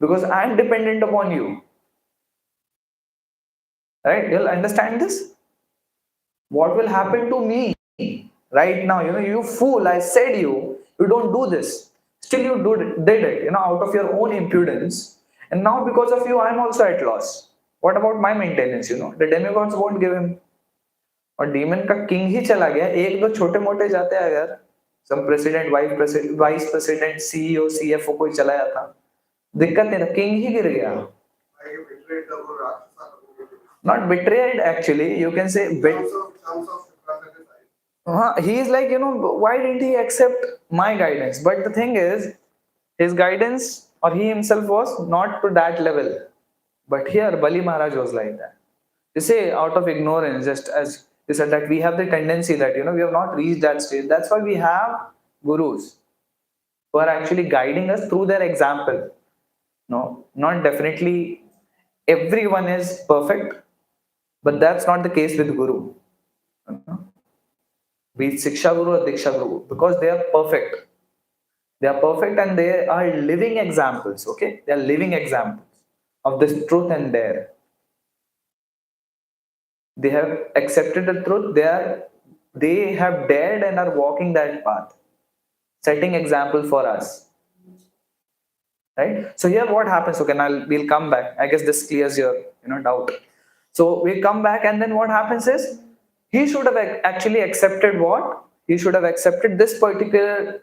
Because I am dependent upon you. Right? You'll understand this? What will happen to me right now? You fool, I said you don't do this. Still you did it, out of your own impudence. And now because of you, I'm also at loss. What about my maintenance? The demigods won't give him. और demon का king ही चला गया, एक दो छोटे मोटे जाते हैं अगर, some president, vice president, CEO, CFO कोई चला जाता, दिक्कत नहीं था, king ही गिर गया. Not betrayed actually, you can say. He is like, why didn't he accept my guidance? But the thing is, his guidance or he himself was not to that level. But here, Bali Maharaj was like that. You say, out of ignorance, just as you said that we have the tendency that, we have not reached that stage. That's why we have gurus who are actually guiding us through their example. No, not definitely everyone is perfect, but that's not the case with guru. Be it Siksha Guru or Diksha Guru, because they are perfect. They are perfect and they are living examples, okay? They are living examples of this truth and dare. They have accepted the truth, they have dared and are walking that path, setting example for us. Right? So here what happens, okay, now we'll come back. I guess this clears your doubt. So we come back and then what happens is, he should have actually accepted what? He should have accepted this particular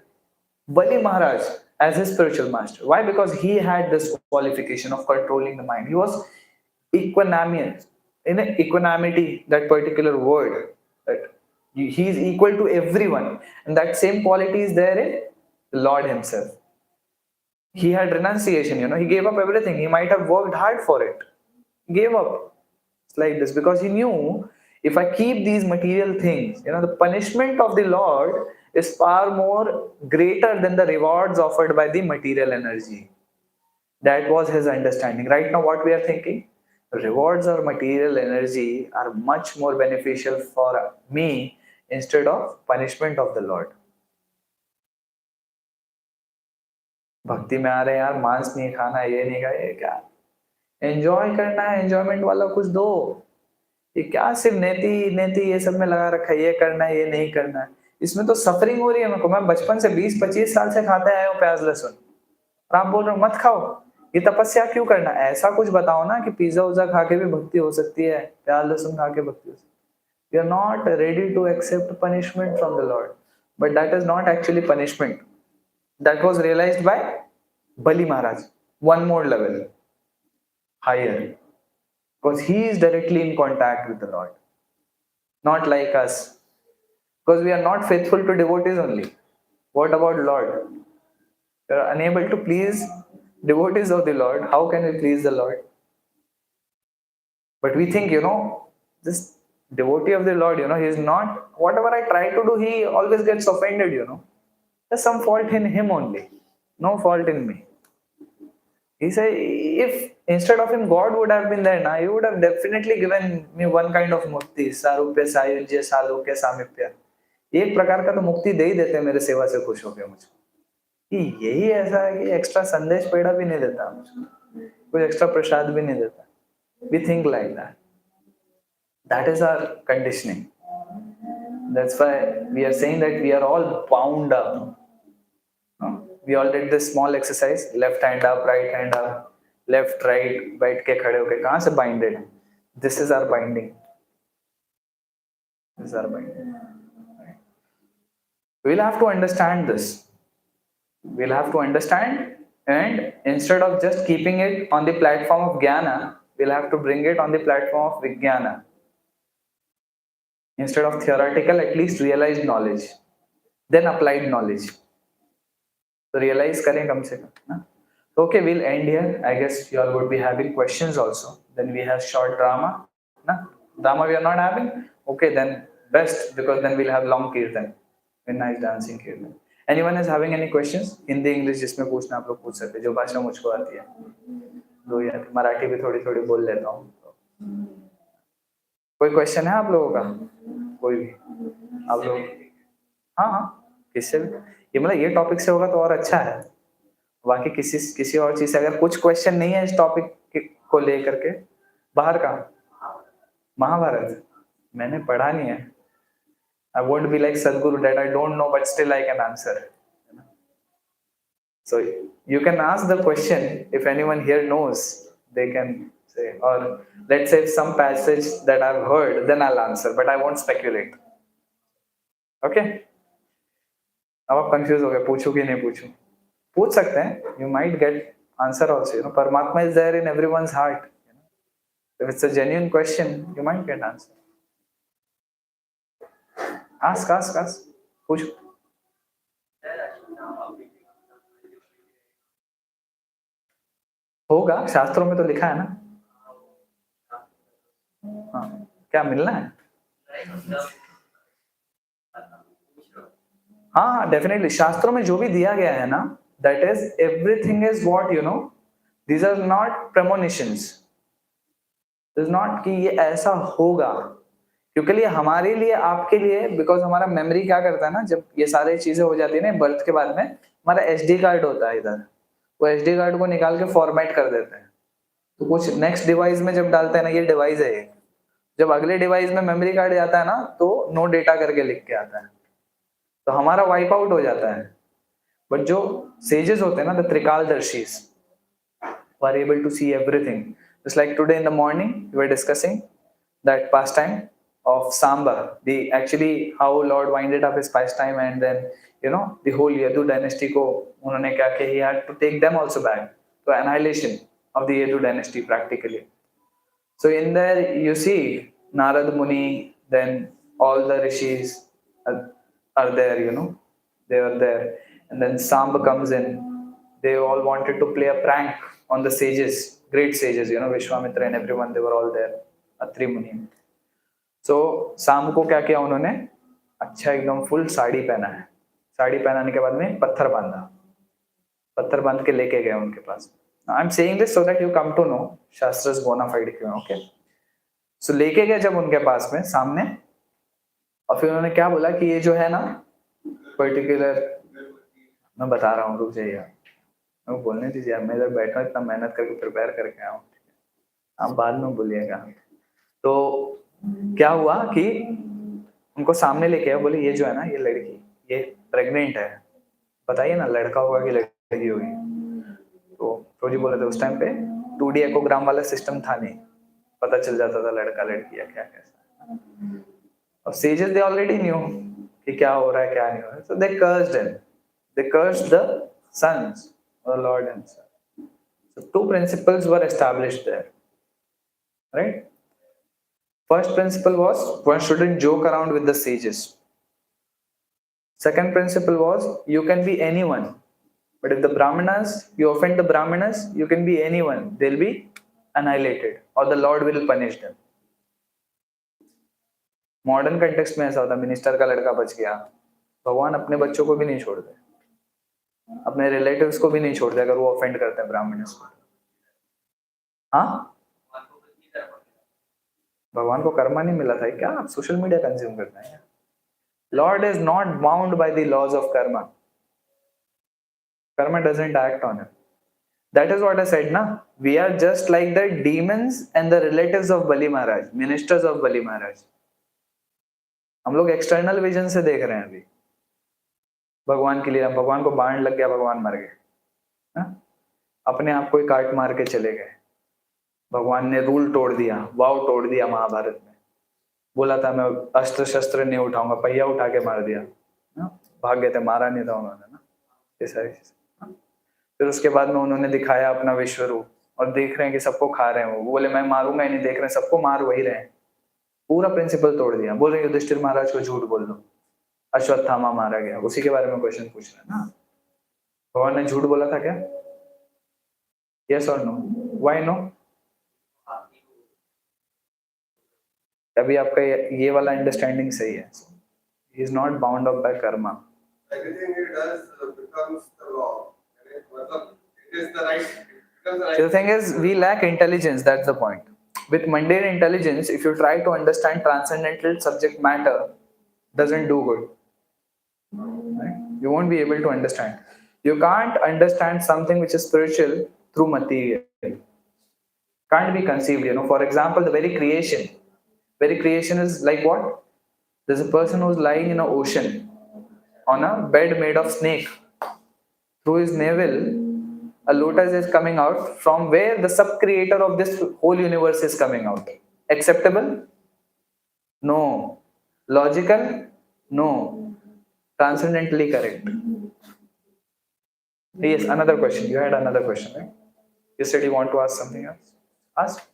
Bali Maharaj as his spiritual master. Why? Because he had this qualification of controlling the mind. He was equanimous. In equanimity, that particular word, that he is equal to everyone. And that same quality is there in the Lord himself. He had renunciation, he gave up everything. He might have worked hard for it. He gave up. It's like this because he knew, if I keep these material things, the punishment of the Lord is far more greater than the rewards offered by the material energy. That was his understanding. Right now, what we are thinking, rewards or material energy are much more beneficial for me instead of punishment of the Lord. भक्ति में आ रहे यार, मांस नहीं खाना, ये नहीं खाए, ये क्या एंजॉय करना है, एंजॉयमेंट वाला कुछ दो. ये क्या सिर्फ नेति ये सब में लगा रखा है, ये करना है, ये नहीं करना है. इसमें तो सफरिंग हो रही है. मेरे को, मैं बचपन से 20-25 साल से खाते आया हूँ प्याज लहसुन, और आप बोल रहे हो मत खाओ. ये तपस्या क्यों करना? ऐसा कुछ बताओ ना कि पिज्जा उज्जा खा के भी भक्ति हो सकती है, प्याज लहसुन खा के भक्ति हो सकती We are not ready to accept punishment from the Lord. But that is not actually punishment. That was realized by Bali Maharaj. One more level higher. Because he is directly in contact with the Lord. Not like us. Because we are not faithful to devotees only. What about Lord? We are unable to please devotees of the Lord. How can we please the Lord? But we think, this devotee of the Lord, he is not, whatever I try to do, he always gets offended. There's some fault in him only. No fault in me. He said, if instead of him, God would have been there, now he would have definitely given me one kind of mukti, sarupya, sayujya, salokya, samipya. एक प्रकार का तो मुक्ति दे ही देते मेरे सेवा से खुश होकर मुझको. कि यही ऐसा है कि एक्स्ट्रा संदेश पेड़ा भी नहीं देता मुझको, कुछ एक्स्ट्रा प्रसाद भी नहीं देता. We think like that. That is our conditioning. That's why we are saying that we are all bound up. We all did this small exercise, left hand up, right hand up, left, right, बैठ के खड़े होके कहाँ से binded? This is our binding. This is our binding. Right? We'll have to understand this. We'll have to understand, and instead of just keeping it on the platform of jnana, we'll have to bring it on the platform of vijnana. Instead of theoretical, at least realized knowledge, then applied knowledge. So realize करें कम से कम ना. Okay, we'll end here. I guess you all would be having questions also. Then we have short drama. Na? Drama we are not having? Okay, then best, because then we'll have long kirtan. Very nice dancing kirtan. Anyone is having any questions? Hindi English जिसमें पूछना आप लोग पूछ सकते हैं, जो भाषा मुझको आती है. दो या मराठी भी थोड़ी थोड़ी बोल लेता हूँ. कोई क्वेश्चन है आप लोगों का? कोई भी आप लोग? हाँ, किससे भी. ये मतलब ये टॉपिक से होगा तो और अच्छा है. बाकी किसी और चीज से अगर कुछ क्वेश्चन नहीं है इस टॉपिक को लेकर के, बाहर का महाभारत मैंने पढ़ा नहीं है. I won't be like Sadhguru that I don't know but still I can answer. So you can ask the question. If anyone here knows, they can say, or let's say some passage that I've heard, then I'll answer, but I won't speculate. Okay? अब आप confuse हो गए, पूछूं कि नहीं पूछूं? पूछ सकते हैं. You might get answer also. Paramatma is there in everyone's heart. If it's a genuine question, you might get answer. Ask. पूछो. होगा, शास्त्रों में तो लिखा है ना. हाँ, क्या मिलना है? हाँ, डेफिनेटली शास्त्रों में जो भी दिया गया है ना, that is everything is what these are not premonitions. This is not कि ये ऐसा होगा, क्योंकि ये हमारे लिए, आपके लिए, बिकॉज हमारा मेमोरी क्या करता है ना, जब ये सारी चीजें हो जाती है ना बर्थ के बाद में, हमारा SD कार्ड होता है इधर, वो SD कार्ड को निकाल के फॉर्मेट कर देते हैं. तो कुछ नेक्स्ट डिवाइस में जब डालते हैं ना, ये डिवाइस है ये, जब अगले डिवाइस में मेमोरी कार्ड जाता है ना, तो नो डेटा करके लिख के आता है, तो हमारा वाइप आउट हो जाता है. बट जो सेजेस होते हैं ना, द त्रिकालदर्शीज, are able to see everything. Just like today in the morning we were discussing that pastime of Samba, actually how Lord winded up his pastime, and then the whole Yadu dynasty ko unhone kya kiya, he had to take them also back to annihilation of the Yadu dynasty practically. So in there you see Narad Muni, then all the rishis are there, they are there, and then Samba comes in. They all wanted to play a prank on the sages, great sages, Vishwamitra and everyone, they were all there, Atri Muni. So शाम को क्या किया उन्होंने, अच्छा एकदम full sari पहना है, साड़ी पहनाने के बाद में पत्थर बांध के लेके गए उनके पास. I am saying this so that you come to know शास्त्रस बोनाफाइड क्यों. ओके, सो लेके गए जब उनके पास में सामने, और फिर उन्होंने क्या बोला कि ये जो है ना पर्टिकुलर, मैं बता रहा हूँ, रुक जाइए मैं बोलने दीजिए, मैं इधर बैठा हूँ, इतना मेहनत करके प्रिपेयर करके आया हूँ, आप बाद में बोलिएगा. तो क्या हुआ कि उनको सामने लेके आया, बोले ये जो है ना, ये लड़की ये प्रेग्नेंट है, बताइए ना लड़का होगा कि लड़की होगी. तो जी बोले थे उस टाइम पे 2D एकोग्राम वाला सिस्टम था नहीं, पता चल जाता था लड़का लड़की या क्या कैसा. Sages, they already knew कि क्या हो रहा है क्या नहीं हो रहा है. So they cursed him. They cursed the sons of the Lord himself. So two principles were established there, right? First principle was one shouldn't joke around with the sages. Second principle was you can be anyone, but if the brahmanas, you offend the brahmanas, you can be anyone, they'll be annihilated or the Lord will punish them. Modern context में ऐसा होता है, minister का लड़का बच गया, भगवान अपने बच्चों को भी नहीं छोड़ते, अपने रिलेटिव्स को भी नहीं छोड़ते अगर वो ऑफेंड करते हैं ब्राह्मण्स को. हाँ, भगवान को कर्मा नहीं मिला था क्या? आप सोशल मीडिया कंज्यूम करते हैं. Lord is not bound by the laws of karma. Karma doesn't act on it. That is what I said, na? We are just like the demons and the relatives of Bali Maharaj, ministers of Bali Maharaj. हम लोग external vision से देख रहे हैं अभी भगवान के लिए. भगवान को बाण लग गया, भगवान मर गए, अपने आप को ही काट मार के चले गए. भगवान ने रूल तोड़ दिया, वाव तोड़ दिया. महाभारत में बोला था मैं अस्त्र शस्त्र नहीं उठाऊंगा, पहिया उठा के मार दिया, भाग गए थे, मारा नहीं था उन्होंने ना. ये सारी चीजें. फिर उसके बाद में उन्होंने दिखाया अपना विश्व रूप और देख रहे हैं कि सबको खा रहे हैं. वो बोले मैं मारूंगा ही नहीं, देख रहे हैं सबको मार वही रहे हैं. पूरा प्रिंसिपल तोड़ दिया. बोल रहे युधिष्ठिर महाराज को झूठ बोल दो, अश्वत्थामा मारा गया. उसी के बारे में क्वेश्चन पूछ रहे हैं ना. भगवान ने झूठ बोला था क्या? यस और नो? Why no? अभी आपका ये वाला अंडरस्टैंडिंग सही है. He is not bound up by Karma. Everything he does becomes the law. It is the right. The thing is, we lack intelligence. That's the point. With mundane intelligence, if you try to understand transcendental subject matter, doesn't do good. Right? You won't be able to understand. You can't understand something which is spiritual through material. Can't be conceived. For example, the very creation is like what? There's a person who's lying in an ocean on a bed made of snake. Through his navel, a lotus is coming out from where the sub-creator of this whole universe is coming out. Acceptable? No. Logical? No. Transcendentally correct. Yes, another question. You had another question, right? You said you want to ask something else. Ask.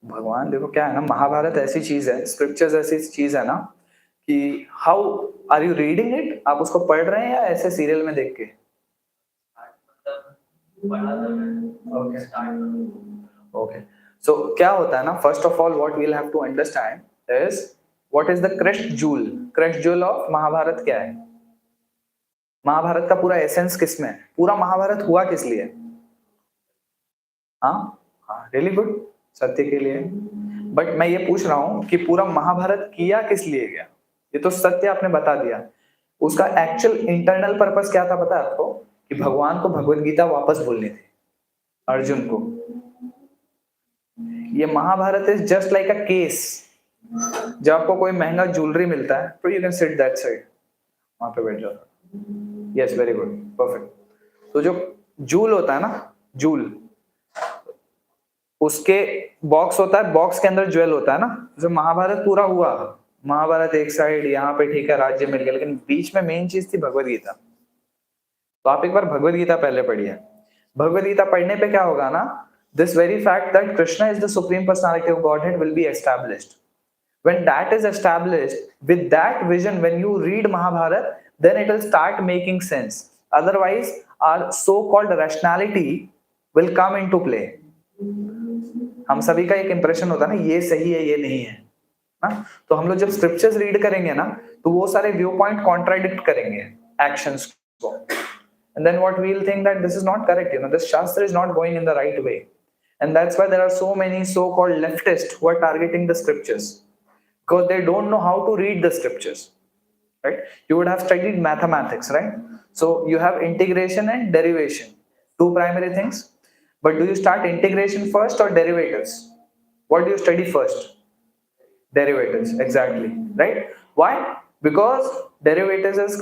भगवान देखो क्या है ना, महाभारत ऐसी चीज है, scriptures ऐसी चीज है ना कि how are you reading it? आप उसको पढ़ रहे हैं या ऐसे सीरियल में देख के? ओके. सो क्या होता है ना, first of all what we will have to understand is what is the crest jewel. Crest jewel of Mahabharata क्या है? महाभारत का पूरा एसेंस किसमें है? पूरा महाभारत हुआ किस लिए? हाँ, रियली गुड, सत्य के लिए. बट मैं ये पूछ रहा हूं कि पूरा महाभारत किया किस लिए गया? ये तो सत्य आपने बता दिया. उसका एक्चुअल इंटरनल पर्पस क्या था पता है आपको? कि भगवान को भगवत गीता वापस बोलनी थी अर्जुन को. ये Mahabharata is just like a case. जब आपको कोई महंगा ज्वेलरी मिलता है तो you can sit that side, वहां पे बैठ जाओ. Yes, very good, perfect. तो जो जूल होता है ना, जूल, उसके बॉक्स होता है, बॉक्स के अंदर ज्वेल होता है ना. जो महाभारत पूरा हुआ, महाभारत एक साइड, यहाँ पे ठीक है राज्य मिल गया, लेकिन बीच में मेन चीज थी भगवत गीता. तो आप एक बार भगवत गीता पहले पढ़िए. भगवत गीता पढ़ने पे क्या होगा ना, this very fact that Krishna is the supreme personality of godhead will be established. When that is established, with that vision, when you read Mahabharata, then it will start making sense. Otherwise, our so-called rationality will come into play. हम सभी का एक impression होता है ना, ये सही है ये नहीं है ना. तो हम लोग जब स्क्रिप्चर्स रीड करेंगे ना, तो वो सारे व्यू पॉइंट कॉन्ट्राडिक्ट करेंगे एक्शंस को. And then what we'll think that this is not correct, this shastra is not going in the right way. And that's why there are so many so-called leftists who are targeting the scriptures. Because they don't know how to read the scriptures, right? You would have studied mathematics, right? So you have integration and derivation, two primary things. But do you start integration first or derivatives? What do you study first? Derivatives, exactly, right? Why? Because derivatives is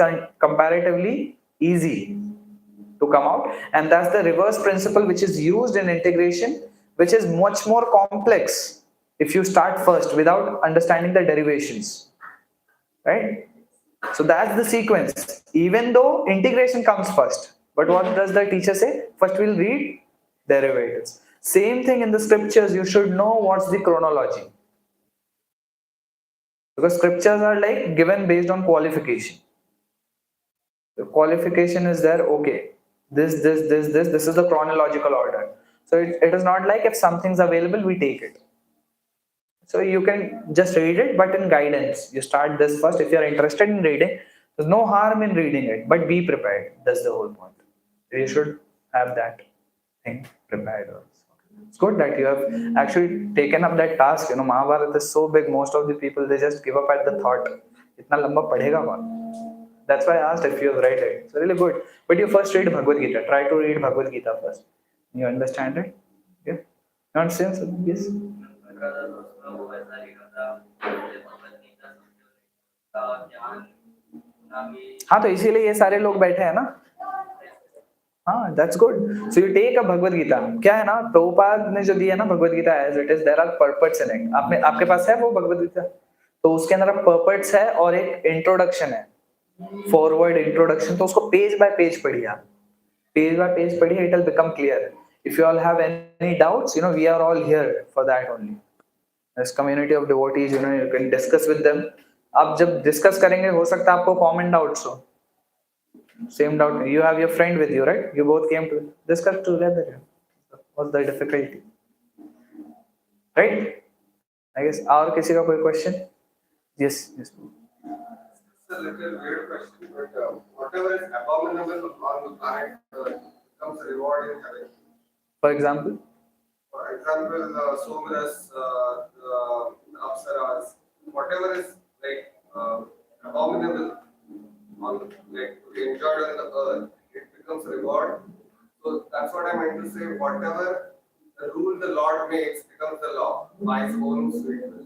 comparatively easy. to come out, and that's the reverse principle which is used in integration, which is much more complex if you start first without understanding the derivations, right? So that's the sequence. Even though integration comes first, but what does the teacher say? First we'll read derivatives. Same thing in the scriptures. You should know what's the chronology, because scriptures are like given based on qualification. The qualification is there. Okay, this is the chronological order. So it is not like if something's available, we take it. So you can just read it, but in guidance. You start this first. If you're interested in reading, there's no harm in reading it, but be prepared. That's the whole point. You should have that thing prepared also. It's good that you have actually taken up that task. You know, Mahabharata is so big, most of the people, they just give up at the thought. Itna lamba padhega kaun? That's why I asked if you have read it. It's really good. But you first read Bhagavad Gita. Try to read Bhagavad Gita first. You understand it? Yeah? You understand something? Yes? हाँ, तो इसीलिए ये सारे लोग बैठे हैं ना. हाँ, that's good. So you take a Bhagavad Gita. क्या है ना, प्रभुपाद ने जो दिया ना Bhagavad Gita as it is, there are purports in it. आपके पास है वो भगवद गीता? तो उसके अंदर purports है और एक introduction है, forward introduction. तो उसको page by page पढ़िए आप. Page by page पढ़िए, it will become clear. If you all have any doubts, you know, we are all here for that only. As community of devotees, you know, you can discuss with them. आप जब discuss करेंगे, हो सकता है आपको common doubts हो. Same doubt. You have your friend with you, right? You both came to discuss together. What's the difficulty? Right? I guess. और किसी का कोई question? Yes. Yes. It's a little weird question, but whatever is abominable on the planet becomes a reward in heaven. For example? For example, the Somaras, the Apsaras, whatever is like abominable on like to be enjoyed on the earth, it becomes a reward. So that's what I meant to say. Whatever the rule the Lord makes becomes the law by His own sweet will.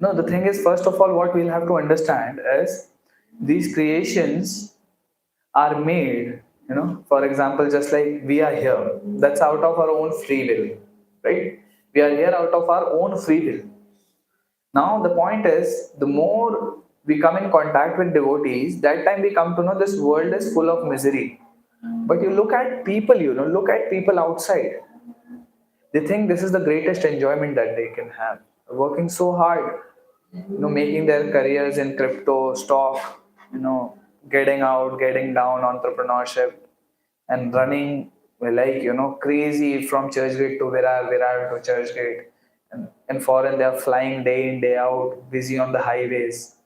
No, the thing is, first of all, what we'll have to understand is these creations are made, you know, for example, just like we are here, that's out of our own free will, right? We are here out of our own free will. Now, the point is, the more we come in contact with devotees, that time we come to know this world is full of misery. But you look at people, you know, look at people outside. They think this is the greatest enjoyment that they can have. Working so hard, you know, making their careers in crypto, stock, you know, getting out, getting down, entrepreneurship, and running like, you know, crazy from Churchgate to Virar, Virar to Churchgate. And in foreign, they are flying day in, day out, busy on the highways,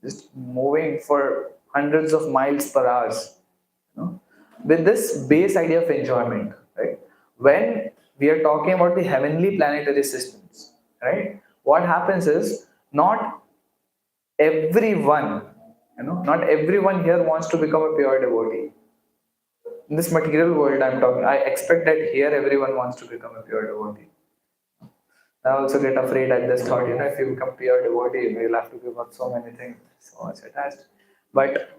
just moving for hundreds of miles per hour, you know, with this base idea of enjoyment, right? When we are talking about the heavenly planetary systems, right? What happens is not everyone, you know, not everyone here wants to become a pure devotee. In this material world I'm talking, I expect that here everyone wants to become a pure devotee. I also get afraid at this thought, you know, if you become pure devotee, you'll have to give up so many things, so much attached. But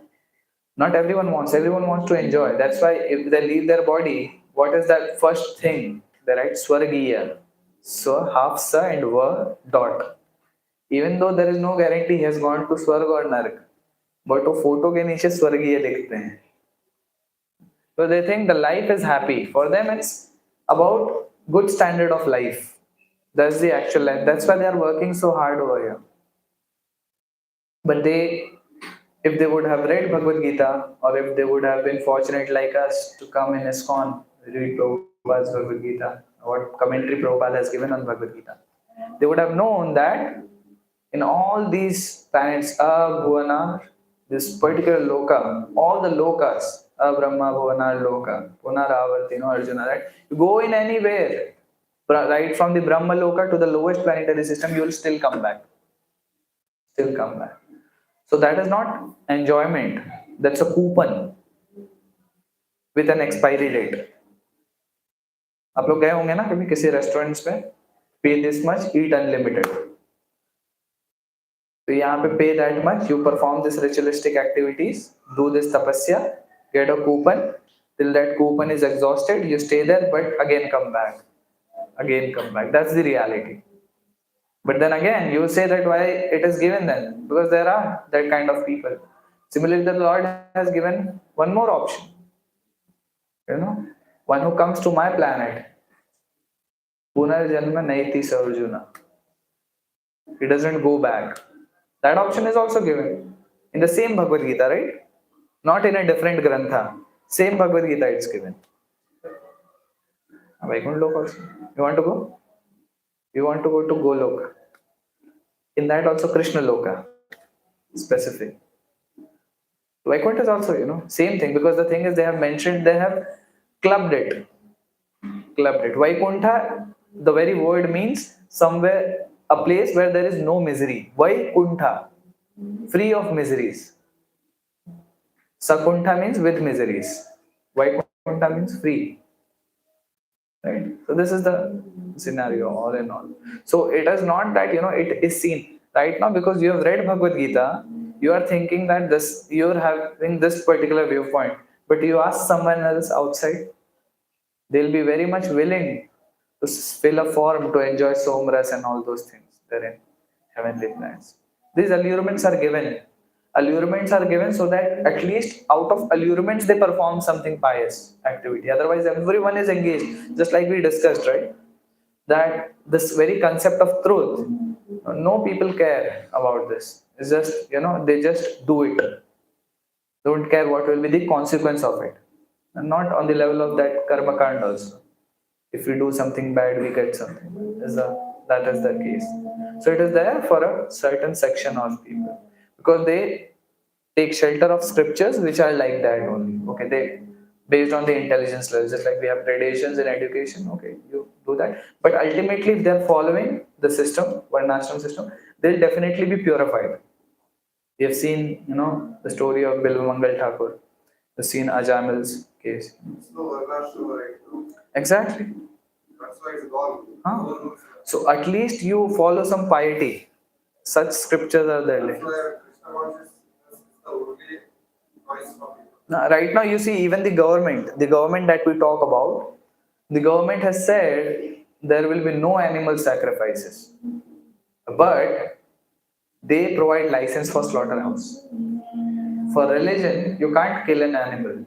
not everyone wants to enjoy. That's why if they leave their body, what is that first thing? They write Swargiya. So half sa and va dot. Even though there is no guarantee he has gone to Swarg or Nark, but वो photo के नीचे स्वर्गीय लिखते हैं. So they think the life is happy. For them, it's about good standard of life. That's the actual life. That's why they are working so hard over here. But if they would have read Bhagavad Gita, or if they would have been fortunate like us to come in ISKCON, read Prabhupada's Bhagavad Gita, what commentary Prabhupada has given on Bhagavad Gita, they would have known that in all these planets, Bhuvana, this particular loka, all the lokas, Brahma, Bhuvana, Loka, Punaravartino, Arjuna, right? You go in anywhere, right from the Brahma Loka to the lowest planetary system, you will still come back. Still come back. So that is not enjoyment. That's a coupon with an expiry date. आप लोग गए होंगे ना कभी किसी restaurants में, pay this much, eat unlimited. तो यहाँ पे pay that much, you perform this ritualistic activities, do this tapasya, get a coupon, Till that coupon is exhausted, you stay there, but again come back. Again come back. That's the reality. But then again, you say that why it is given then? Because there are that kind of people. Similarly, the Lord has given one more option. One who comes to my planet, Punarjanma Naiti Sarjuna. He doesn't go back. That option is also given in the same Bhagavad Gita, right? Not in a different Grantha. Same Bhagavad Gita it's given. Vaikuntha Lok also. You want to go? You want to go to Golok. In that also Krishna Loka. Specific. Vaikuntha is also, same thing, because the thing is they have mentioned, they have clubbed it. Vaikuntha, the very word means somewhere, a place where there is no misery. Vaikuntha, free of miseries. Sakuntha means with miseries. Vaikuntha means free. Right? So this is the scenario all in all. So it is not that, it is seen. Right now, because you have read Bhagavad Gita, you are thinking that you are having this particular viewpoint. But you ask someone else outside, they'll be very much willing to fill a form to enjoy somras and all those things therein, heavenly planets. These allurements are given. Allurements are given so that at least out of allurements they perform something pious activity. Otherwise, everyone is engaged, just like we discussed, right? That this very concept of truth, no people care about this. It's just, they just do it. Don't care what will be the consequence of it. And not on the level of that karma kand also. If we do something bad, we get something. That is the case. So it is there for a certain section of people. Because they take shelter of scriptures which are like that only. Okay, they based on the intelligence level, just like we have gradations in education. Okay, you do that. But ultimately, if they are following the system, Varnashram system, they'll definitely be purified. We have seen, the story of Bilvamangal Thakur. We've seen Ajamil's case. Exactly. That's why it's gone. Huh? So at least you follow some piety. Such scriptures are there. That's why Krishna wants is the only choice for people. Now, right now, you see, even the government that we talk about, the government has said there will be no animal sacrifices. But they provide license for slaughterhouse. For religion, you can't kill an animal.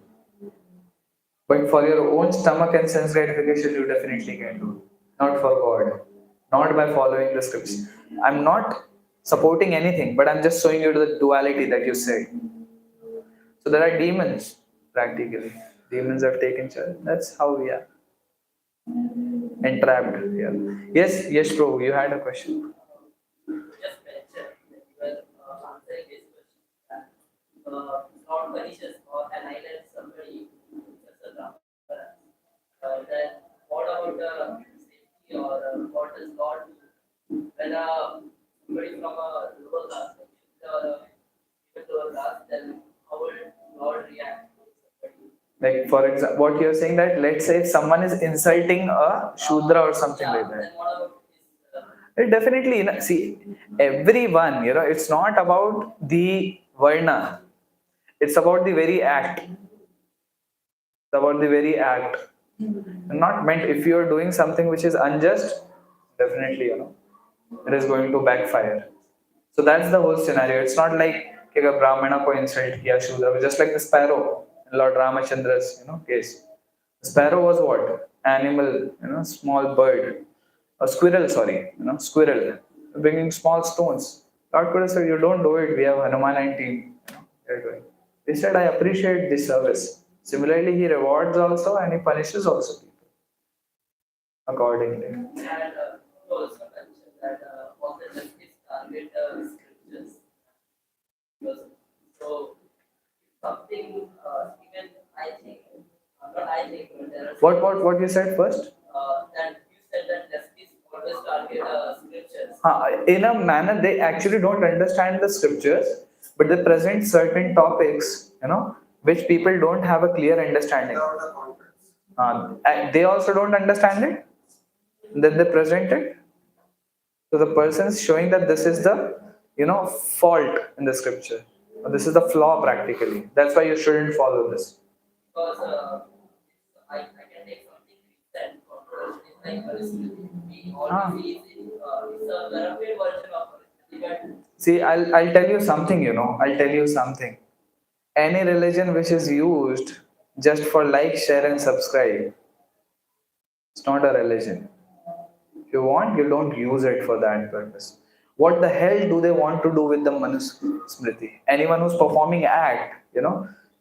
But for your own stomach and sense gratification, you definitely can do. Not for God. Not by following the scripts. I'm not supporting anything, but I'm just showing you the duality that you said. So there are demons, practically. Demons have taken charge. That's how we are. Entrapped here. Yes, Prabhu, you had a question. Just mentioned that you were answering this question. Not malicious or annihilate somebody just a drama. Then what about the safety or what does God do when somebody from a lower class, even lower class, then how will God react to somebody? Like, for example, what you're saying that, let's say if someone is insulting a Shudra or something like that. Then what about It definitely, see, everyone, it's not about the Varna. It's about the very act. It's about the very act. Not meant, if you're doing something which is unjust, definitely, it is going to backfire. So that's the whole scenario. It's not like कि अगर ब्राह्मणा को insult किया शूद्र, just like the sparrow in Lord Ramachandra's case. The sparrow was what? Animal, small bird. A squirrel, squirrel, bringing small stones. Lord could have said, you don't do it, we have Hanuman and team. They're doing. He said, I appreciate this service. Similarly, he rewards also and he punishes also people accordingly. and you also mentioned that all the justice target scriptures. So something even I think, not I think, but there are What you said first? that you said that justice always target scriptures. In a manner, they actually don't understand the scriptures, but they present certain topics, which people don't have a clear understanding. Without a context. And they also don't understand it. Then they present it. So the person is showing that this is the, fault in the scripture. Or this is the flaw practically. That's why you shouldn't follow this. Because I can take something recent controversial like Smriti. We Ah. already see it's a rapid version of Smriti, but See, I'll tell you something, I'll tell you something. Any religion which is used just for like, share, and subscribe, it's not a religion. If you want, you don't use it for that purpose. What the hell do they want to do with the Manusmriti? Anyone who's performing act,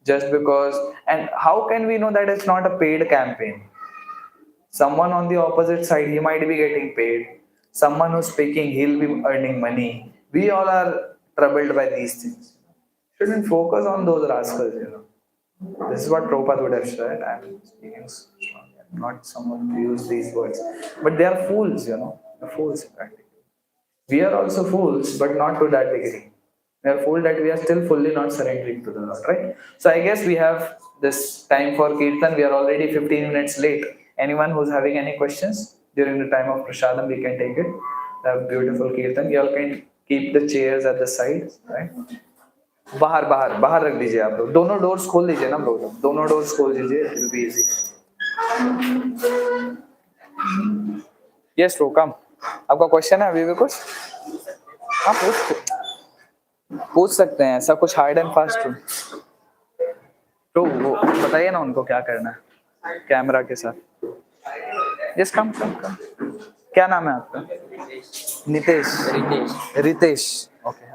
just because. And how can we know that it's not a paid campaign? Someone on the opposite side, he might be getting paid. Someone who's speaking, he'll be earning money. We all are troubled by these things. Shouldn't focus on those rascals. This is what Prabhupada would have said. I'm speaking strongly. I'm not someone to use these words. But they are fools. They're fools practically. We are also fools, but not to that degree. We are fools that we are still fully not surrendering to the Lord, right? So I guess we have this time for Kirtan. We are already 15 minutes late. Anyone who's having any questions during the time of Prasadam, we can take it. We have beautiful Kirtan. You all can keep the chairs at the sides, right? बाहर बाहर बाहर रख दीजिए आप लोग दोनों doors खोल दीजिए ना ब्रो दोनों डोर्स खोल दीजिए it will be easy yes bro come आपका क्वेश्चन है अभी भी कुछ हाँ पूछ सकते हैं ऐसा कुछ हार्ड एंड फास्ट तो वो बताइए ना उनको क्या करना है कैमरा के साथ यस कम कम कम क्या नाम है आपका नितेश रितेश ओके